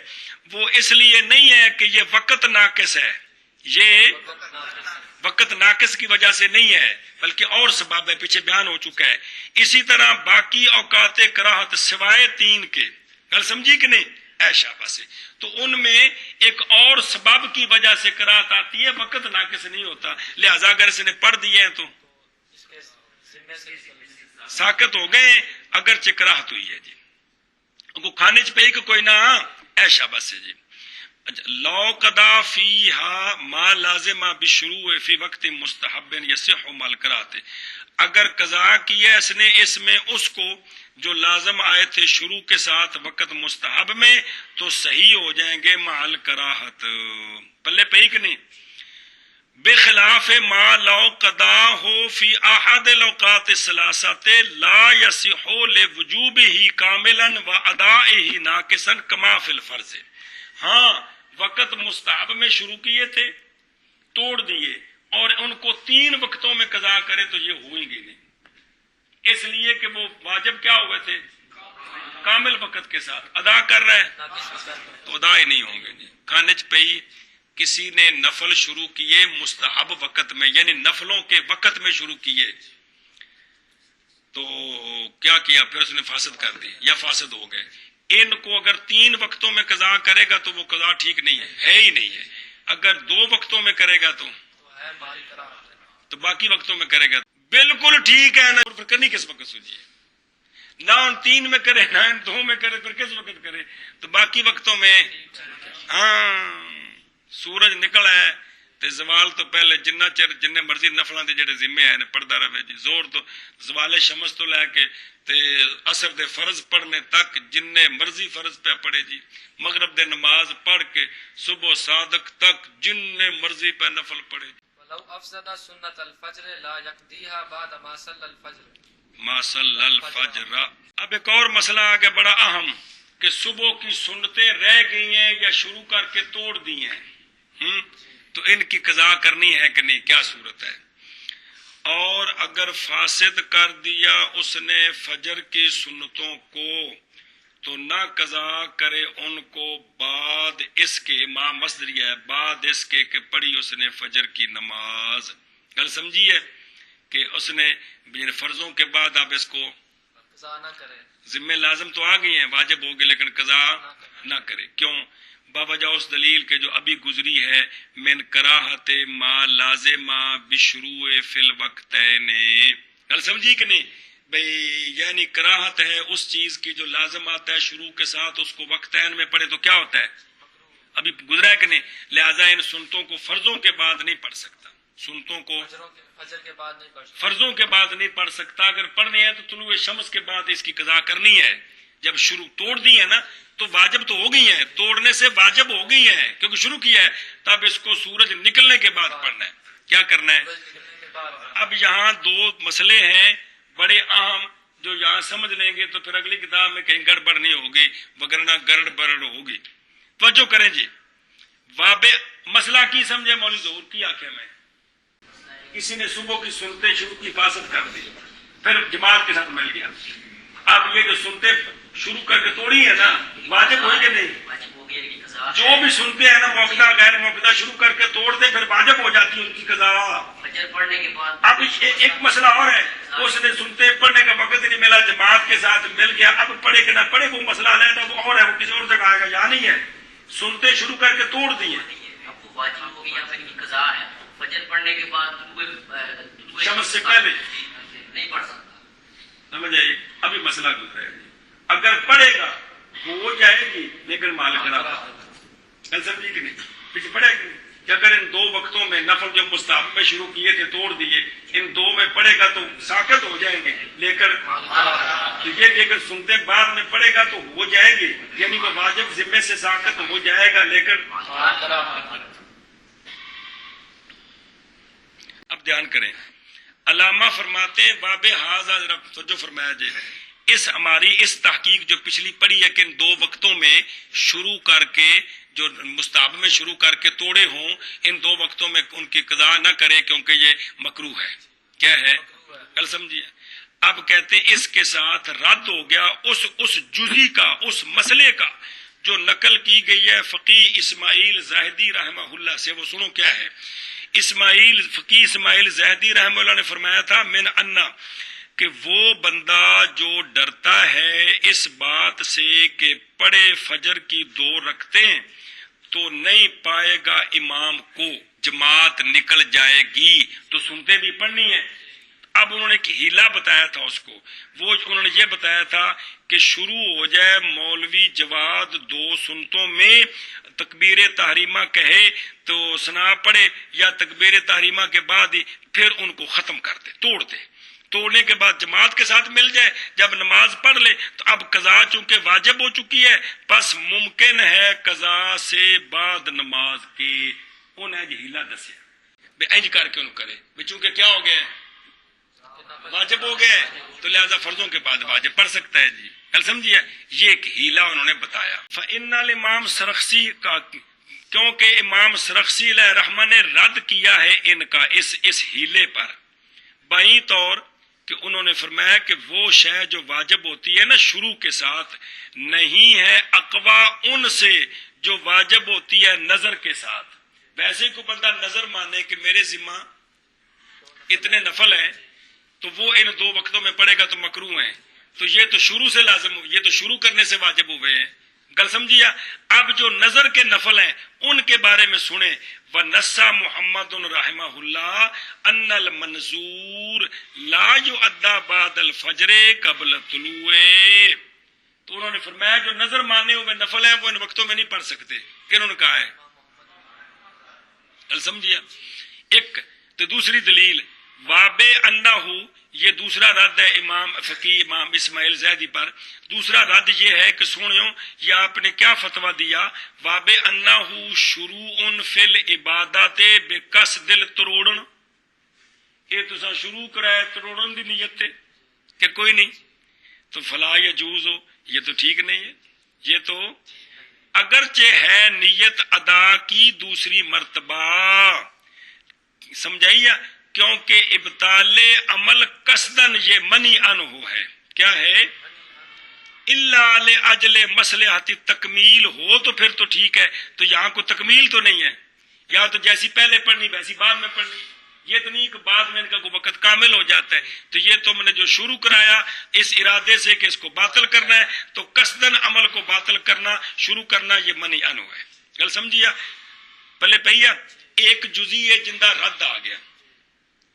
وہ اس لیے نہیں ہے کہ یہ وقت ناقص ہے، یہ وقت ناقص کی وجہ سے نہیں ہے، بلکہ اور سبب ہے، پیچھے بیان ہو چکا ہے. اسی طرح باقی اوقات کراہت سوائے 3 کے، گل سمجھی کہ نہیں؟ اے شاباش سے تو ان میں ایک اور سبب کی وجہ سے کراہت آتی ہے، وقت ناقص نہیں ہوتا. لہذا اگر اس نے پڑھ دیے ہیں تو ساقط ہو گئے، اگرچہ کراہت ہوئی ہے. جی کو کھانے چ پہ کہ کوئی نہ، اے شاباش سے جی. لو قضا فیہا ما لازم بشروع فی وقت مستحب یصح مال کراہت، اگر قضا کیا اس نے اس میں اس کو جو لازم آئے تھے شروع کے ساتھ وقت مستحب میں، تو صحیح ہو جائیں گے مال کراہت. پلے پہ کہ نہیں؟ بے خلاف ما لو قضا ہو فی احد الاوقات الثلاثه لا یصح لوجوبه کاملا وادائه ناقصا کما فی الفرض. ہاں وقت مستحب میں شروع کیے تھے، توڑ دیے، اور ان کو 3 وقتوں میں قضا کرے تو یہ ہوئیں گے نہیں، اس لیے کہ وہ واجب کیا ہوئے تھے؟ کامل وقت کے ساتھ ادا کر رہے ہیں تو ادا ہی نہیں ہوں گے. کھانے چ پئی کسی نے نفل شروع کیے مستحب وقت میں، یعنی نفلوں کے وقت میں شروع کیے، تو کیا کیا؟ پھر اس نے فاسد کر دی یا فاسد ہو گئے. ان کو اگر 3 وقتوں میں قضا کرے گا تو وہ قضا ٹھیک نہیں ہے ہی نہیں ہے. اگر 2 وقتوں میں کرے گا تو باقی وقتوں میں کرے گا بالکل ٹھیک ہے. نہ پھر کرنی کس وقت سوچیے، نہ ان 3 میں کرے نہ ان 2 میں کرے، پھر کس وقت کرے؟ تو باقی وقتوں میں. ہاں سورج نکل ہے تے زوال تو پہلے جنہ چر جن مرضی نفلاں دے جڑے ذمے ہیں پڑھدا رہے جی. زور تو زوال شمس تو لے کے تے عصر دے فرض پڑھنے تک جن مرضی فرض پہ پڑھے جی. مغرب دے نماز پڑھ کے صبح صادق تک جن مرضی پہ نفل پڑھے جی. ولو افسد سنت الفجر لا یقضیها بعد ما صلی الفجر ما صلی الفجر. اب ایک اور مسئلہ آ گیا بڑا اہم کہ صبح کی سنتیں رہ گئی ہیں یا شروع کر کے توڑ دی ہیں، تو ان کی قضا کرنی ہے کہ نہیں، کیا صورت ہے؟ اور اگر فاسد کر دیا اس نے فجر کی سنتوں کو تو نہ قضا کرے ان کو بعد اس کے، ماں مصدری ہے، بعد اس کے کہ پڑھی اس نے فجر کی نماز. گل سمجھی ہے کہ اس نے فرضوں کے بعد اب اس کو قضا نہ کرے. ذمہ لازم تو آ گئی ہیں، واجب ہو گئے، لیکن قضا نہ کرے. کیوں؟ بوجہ اس دلیل کے جو ابھی گزری ہے، من کراہت ما لازم بشروع فی الوقتین. گل سمجھی کہ نہیں بھئی؟ یعنی کراہت ہے اس چیز کی جو لازم آتا ہے شروع کے ساتھ، اس کو وقتین میں پڑھے تو کیا ہوتا ہے؟ ابھی گزرا ہے کہ نہیں؟ لہذا ان سنتوں کو فرضوں کے بعد نہیں پڑھ سکتا، سنتوں کو فجر کے بعد نہیں پڑھ سکتا، فرضوں کے بعد نہیں پڑھ سکتا. اگر پڑھنی ہے تو طلوع شمس کے بعد اس کی قضا کرنی ہے. جب شروع توڑ دی ہے نا تو واجب تو ہو گئی ہیں، توڑنے سے واجب ہو گئی ہیں کیونکہ شروع کیا ہے، تب اس کو سورج نکلنے کے بعد پڑھنا ہے. کیا کرنا ہے؟ اب یہاں 2 مسئلے ہیں بڑے اہم جو یہاں سمجھ لیں گے تو پھر اگلی کتاب میں کہیں گڑبڑ نہیں ہوگی، وگرنہ گڑبڑ ہوگی. توجہ کریں جی. مسئلہ کی سمجھے مولوی ظہور کی آنکھیں میں؟ کسی نے صبح کی سنتے شروع کی فاسد کر دی، پھر جماعت کے ساتھ مل گیا. اب یہ جو سنتے شروع کر کے توڑی ہے نا، واجب ہوئی کہ نہیں؟ واجب ہو گیا، لیکن قضا جو بھی سنتے ہیں نا موقدہ غیر موقدہ شروع کر کے توڑ دے پھر واجب ہو جاتی ہے ان کی قضا. فجر پڑھنے کے بعد اب ایک مسئلہ اور ہے, اس نے سنتے پڑھنے کا وقت نہیں ملا, جماعت کے ساتھ مل گیا, اب پڑھے کہ نہ پڑھے وہ مسئلہ علیحدہ وہ اور ہے, وہ کسی اور جگہ آئے گا, یہاں نہیں ہے. سنتے شروع کر کے توڑ دیے. اب وہ واجب ہو گیا پھر کی قضا ہے. فجر پڑھنے کے بعد شمس سے پہلے نہیں پڑھ سکتا. سمجھ آئیے, ابھی مسئلہ گزرے گا. اگر پڑھے گا ہو جائے گی, لیکن مالک نہ کل سمجھیے کہ نہیں, پیچھے پڑھے گی کہ اگر ان 2 وقتوں میں نفل جو مستحب میں شروع کیے تھے توڑ دیے, ان 2 میں پڑھے گا تو ساقط ہو جائیں گے, لیکن یہ لیکن سنتے بعد میں پڑھے گا تو ہو جائے گی, یعنی وہ واجب ذمے سے ساقط ہو جائے گا. لیکن اب دھیان کریں, علامہ فرماتے ہیں باب ہاذا, ذرا توجہ فرمایا جائے, اس ہماری اس تحقیق جو پچھلی پڑھی ہے کہ ان 2 وقتوں میں شروع کر کے جو مستحب میں شروع کر کے توڑے ہوں, ان 2 وقتوں میں ان کی قضا نہ کرے کیونکہ یہ مکروہ ہے. کیا ہے؟ کل سمجھیے. اب کہتے ہیں اس کے ساتھ رد ہو گیا اس جزی کا, اس مسئلے کا جو نقل کی گئی ہے فقی اسماعیل زاہدی رحمہ اللہ سے. وہ سنو کیا ہے. فقی اسماعیل زاہدی رحمہ اللہ نے فرمایا تھا من انا, کہ وہ بندہ جو ڈرتا ہے اس بات سے کہ پڑھے فجر کی 2 رکعتیں تو نہیں پائے گا امام کو, جماعت نکل جائے گی تو سنتے بھی پڑھنی ہے. اب انہوں نے ایک ہیلا بتایا تھا اس کو, وہ انہوں نے یہ بتایا تھا کہ شروع ہو جائے مولوی جواد 2 سنتوں میں, تکبیر تحریمہ کہے تو سنا پڑھے یا تکبیر تحریمہ کے بعد ہی پھر ان کو ختم کر دے, توڑ دے. توڑنے کے بعد جماعت کے ساتھ مل جائے, جب نماز پڑھ لے تو اب قضا چونکہ واجب ہو چکی ہے پس ممکن ہے قضا سے بعد نماز کے. انہیں جی ہیلا دسیا بے انج کر کے انہوں کرے بے, چونکہ کیا ہو گیا واجب ہو گئے تو لہذا فرضوں کے بعد واجب پڑھ سکتا ہے. جی کل سمجھیے, یہ ایک ہیلا انہوں نے بتایا. فإن الامام سرخسی کا, کیونکہ امام سرخسی علیہ رحمہ نے رد کیا ہے ان کا اس ہیلے پر, بائیں طور کہ انہوں نے فرمایا کہ وہ شے جو واجب ہوتی ہے نا شروع کے ساتھ نہیں ہے اقوا ان سے جو واجب ہوتی ہے نظر کے ساتھ. ویسے کو بندہ نظر مانے کہ میرے ذمہ اتنے نفل ہیں تو وہ ان 2 وقتوں میں پڑھے گا تو مکروہ ہیں, تو یہ تو شروع سے لازم, یہ تو شروع کرنے سے واجب ہوئے ہیں. گل سمجھیا. اب جو نظر کے نفل ہیں ان کے بارے میں سنیں. وَنَسَّى مُحَمَّدٌ رحمہ اللہ ان المنظور لا يُؤَدَّى بعد الفجر قبل طلوع, تو انہوں نے فرمایا جو نظر مانے ہوئے نفل ہیں وہ ان وقتوں میں نہیں پڑھ سکتے. کنہوں نے کہا ہے؟ گل سمجھیا. ایک تو دوسری دلیل واب انہو, یہ دوسرا رد ہے امام فقی امام اسماعیل زیدی پر. دوسرا رد یہ ہے کہ سنو یہ آپ نے کیا فتویٰ دیا, واب انہو شروع فی العبادات بقصد التروڑن, یہ تو شروع کرائے تروڑن دی نیت تے کہ کوئی نہیں تو فلا یجوز ہو, یہ تو ٹھیک نہیں ہے. یہ تو اگرچہ ہے نیت ادا کی دوسری مرتبہ, سمجھائیے, کیونکہ ابطال عمل قصدن یہ منی عنہ ہے. کیا ہے؟ اللہ لاجل مصلحت تکمیل ہو تو پھر تو ٹھیک ہے, تو یہاں کو تکمیل تو نہیں ہے, یہاں تو جیسی پہلے پڑھنی ویسی بعد میں پڑھنی. یہ تو نہیں کہ بعد میں ان کا کوئی وقت کامل ہو جاتا ہے, تو یہ تم نے جو شروع کرایا اس ارادے سے کہ اس کو باطل کرنا ہے, تو قصدن عمل کو باطل کرنا شروع کرنا یہ منی عنہ ہے. گل سمجھیا. پلے پہیا ایک جزی ہے جندہ رد آ گیا,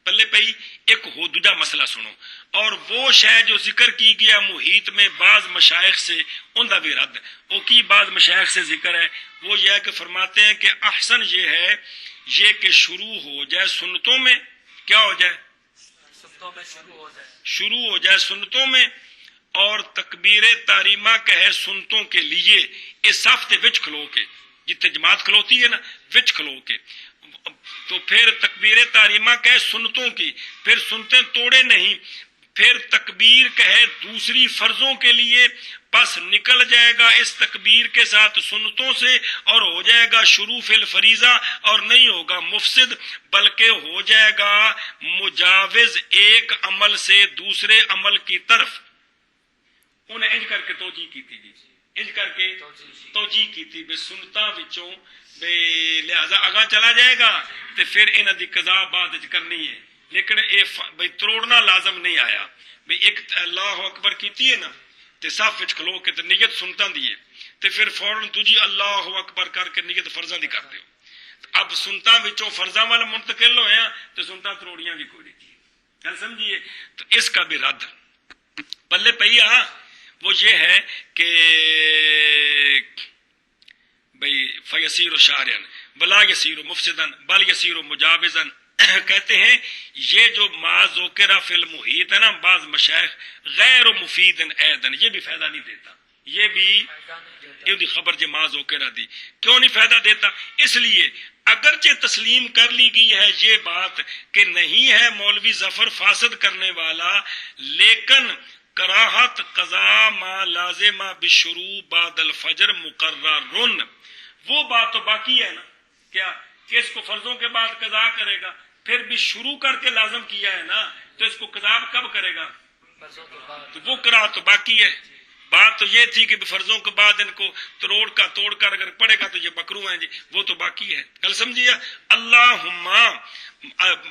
پلے پئی ایک ہو دوجا مسئلہ سنو. اور وہ شے جو ذکر کی گیا محیط میں بعض مشائخ سے ان کا بھی رد, وہ کی بعض مشائخ سے ذکر ہے, وہ یہ ہے کہ فرماتے ہیں کہ احسن یہ ہے یہ کہ شروع ہو جائے سنتوں میں. کیا ہو جائے؟ سنتوں میں شروع ہو جائے سنتوں میں, اور تکبیر تحریمہ کہے سنتوں کے لیے اس صف کے وچ کھلو کے, جتنے جماعت کھلوتی ہے نا وچ کھلو کے, تو پھر تکبیر تحریمہ کہے سنتوں کی, پھر سنتیں توڑے نہیں, پھر تکبیر کہے دوسری فرضوں کے لیے, پس نکل جائے گا اس تکبیر کے ساتھ سنتوں سے اور ہو جائے گا شروع فی الفریضہ, اور نہیں ہوگا مفسد بلکہ ہو جائے گا مجاوز ایک عمل سے دوسرے عمل کی طرف. انہیں انج کر کے توجیہ کیتی جی، انج کر کے توجیہ کیتی بے سنتاں وچوں بے لہذا اگاں چلا جائے گا تے پھر انہاں دی قضا بعد وچ کرنی ہے، لیکن اے بھئی تروڑنا لازم نہیں آیا بھئی ایک اللہ اکبر کیتی ہے نا تے صف وچ کھلو کے تے نیت سنتاں دی ہے تے پھر فوراً دوجی اللہ اکبر کر کے نیت فرضاں دی کر دیو۔ اب سنتاں وچوں فرضاں وال منتقل ہوئے ہیں تے سنتاں تروڑیاں بھی کوئی نہیں، گل سمجھیے؟ تو اس کا بھی رد پلے پئی وہ یہ ہے کہ بھئی فیسیر شارعا بلا یسیر مفسدا بل یسیر مجاوزا، کہتے ہیں یہ جو ما ذکر فی المحیط ہے نا، بعض مشائخ غیر مفید ایدن، یہ بھی فائدہ نہیں دیتا، یہ بھی یہ خبر جو ما ذکر دی کیوں نہیں فائدہ دیتا؟ اس لیے اگرچہ تسلیم کر لی گئی ہے یہ بات کہ نہیں ہے مولوی ظفر فاسد کرنے والا، لیکن کراہت قضا ما لازمہ بشروع بعد الفجر مقررن، وہ بات تو باقی ہے نا، کیا کہ اس کو فرضوں کے بعد قضا کرے گا، پھر بھی شروع کر کے لازم کیا ہے نا، تو اس کو قضا کب کرے گا؟ تو وہ کراہت تو باقی ہے۔ بات تو یہ تھی کہ فرضوں کے بعد ان کو توڑ کر اگر پڑے گا تو یہ مکروہ ہیں جی، وہ تو باقی ہے۔ کل سمجھیے؟ اللہم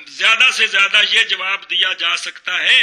زیادہ سے زیادہ یہ جواب دیا جا سکتا ہے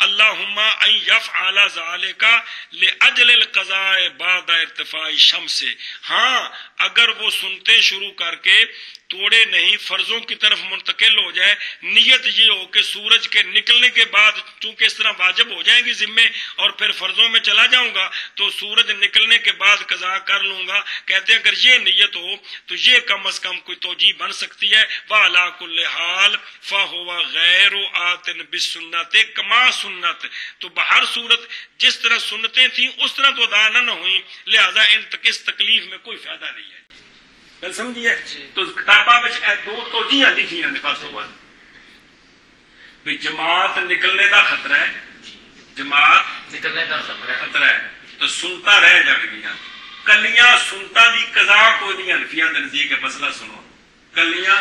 اللہم ان یفعل ذالک لاجل القضاء بعد ارتفاع الشمس، ہاں اگر وہ سنتے شروع کر کے توڑے نہیں فرضوں کی طرف منتقل ہو جائے، نیت یہ ہو کہ سورج کے نکلنے کے بعد چونکہ اس طرح واجب ہو جائیں گی ذمے اور پھر فرضوں میں چلا جاؤں گا تو سورج نکلنے کے بعد قضا کر لوں گا، کہتے ہیں اگر یہ نیت ہو تو یہ کم از کم کوئی توجیہ بن سکتی ہے۔ وعلی کل حال فہو غیر آت بالسنت کما سنت، تو بہر صورت جس طرح سنتیں تھیں اس طرح تو ادا نہ ہوئیں، لہذا اس تکلیف میں کوئی فائدہ نہیں ہے۔ گل سمجھیے؟ تو کتاباں میں دو توجیہ لکھی ہیں پاسوں پر بھی جماعت نکلنے کا خطرہ ہے، جماعت نکلنے کا خطرہ ہے تو سنتا رہ جان گیا، کلیاں سنتا دی قضا کوئی نہیں، حنفیاں دے نزدیک مسئلہ سنو، کلیاں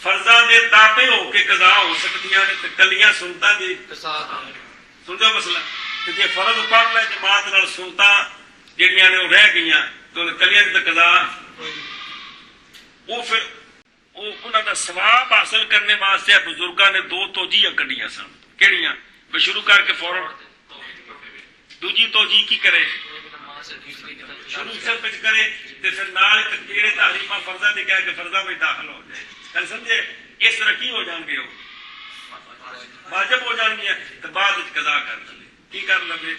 فرضاں دے تابع ہو کے قضا ہو سکتیاں نے، کلیاں سنتا دی سمجھو مسئلہ کہ جی فرض پڑھ لے جماعت نال سنتا جڑیاں نے رہ گئیاں تو کلیاں دی قضا وہ پھر انہاں دا ثواب حاصل کرنے واسطے بزرگاں نے دو توجیہ کڈیاں سن، کیڑیاں؟ شروع کر کے فوراً دوجی توجیہ کی کرے؟ شروع صرف کرے تے پھر نال تکبیر تحریمہ فرضاں دی کہہ کے فرضاں میں داخل ہو جائے، گل سمجھے؟ اس طرح کی ہو جان گے ہو واجب ہو جان گیا تو بعد وچ قضا کر لے، کی کر لے؟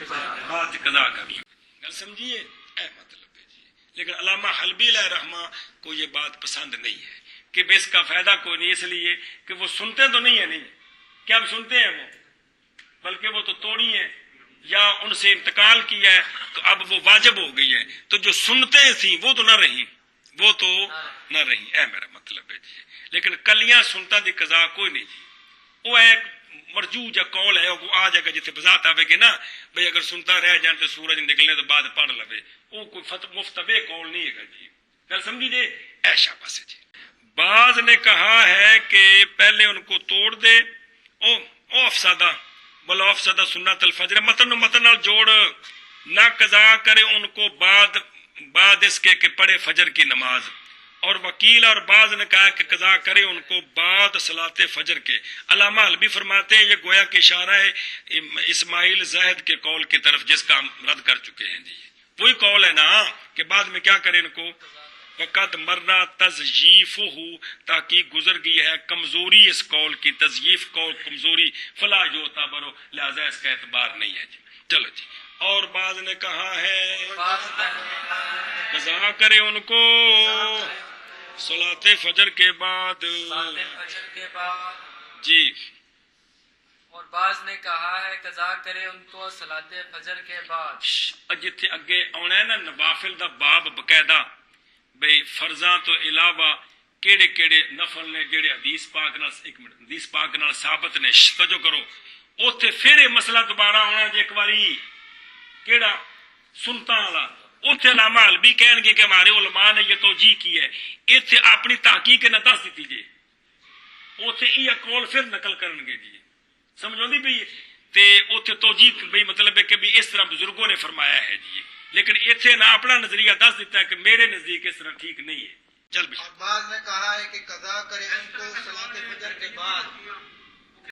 بعد وچ قضا کر لے، گل سمجھیے؟ اے مطلب ہے جی۔ لیکن علامہ حلبی علیہ رحمہ کو یہ بات پسند نہیں ہے کہ اس کا فائدہ کوئی نہیں، اس لیے کہ وہ سنتے تو نہیں ہے، نہیں کیا اب سنتے ہیں وہ، بلکہ وہ تو توڑی ہیں یا ان سے انتقال کیا ہے تو اب وہ واجب ہو گئی ہے، تو جو سنتے تھیں وہ تو نہ رہی، وہ تو نہ رہی، اے میرا مطلب ہے جی۔ لیکن کلیاں سنتا دی قضا کوئی نہیں جی، وہ ایک مرجو جا قول ہے، وہ آ جائے گا جتنے بذات آئے گی نا بھئی اگر سنتا رہ جائیں تو سورج نکلنے تو بعد پڑھ لوے، وہ کوئی مفتبے قول نہیں ہے جی، گل سمجھی جی؟ ایشا بس جی۔ بعض نے کہا ہے کہ پہلے ان کو توڑ دے، او افسادہ بلا افسادہ سنت الفجر، متن نال جوڑ نہ قضا کرے ان کو بعد اس کے کہ پڑھے فجر کی نماز، اور وکیل اور بعض نے کہا کہ قضا کرے ان کو بعد صلاۃ فجر کے۔ علامہ حلبی فرماتے ہیں یہ گویا کہ اشارہ ہے اسماعیل زاہد کے قول کی طرف جس کا ہم رد کر چکے ہیں جی، وہی قول ہے نا کہ بعد میں کیا کرے ان کو، وقت مرنا تضییف ہو، تاکہ گزر گئی ہے کمزوری اس قول کی، تضییف قول کمزوری، فلا یوتا برو، لہذا اس کا اعتبار نہیں ہے جی۔ چلو جی، اور بعض نے کہا ہے قضا کرے ان کو صلاۃ فجر کے بعد جی، اور بعض نے کہا ہے قضا کرے ان کو صلاۃ فجر کے بعد۔ جتھے اگے آنا ہے نا نوافل دا باب باقاعدہ بھئی فرضاں تو علاوہ کیڑے کیڑے نفل نے جڑے حدیث پاک نال حدیث پاک نال ثابت نے، توجہ کرو، اوتھے پھر یہ مسئلہ دوبارہ آنا جی ایک باری کیڑا سنتا والا، اوتھے علامہ حلبی کہن گے کہ ہمارے علماء نے یہ توجیہ کی ہے، ایتھے اپنی تحقیق نہ دس دیتی جی، اوتھے یہ قول پھر نقل کرن گے جی، سمجھو دی پئی تے اوتھے توجیہ بھئی مطلب ہے کہ بھی اس طرح بزرگوں نے فرمایا ہے جی، لیکن ایتھے نہ اپنا نظریہ دس دیتا ہے کہ میرے نزدیک اس طرح ٹھیک نہیں ہے. چل بھی اور بعد میں کہا ہے کہ قضا کرے ان کو صلاۃ فجر کے بعد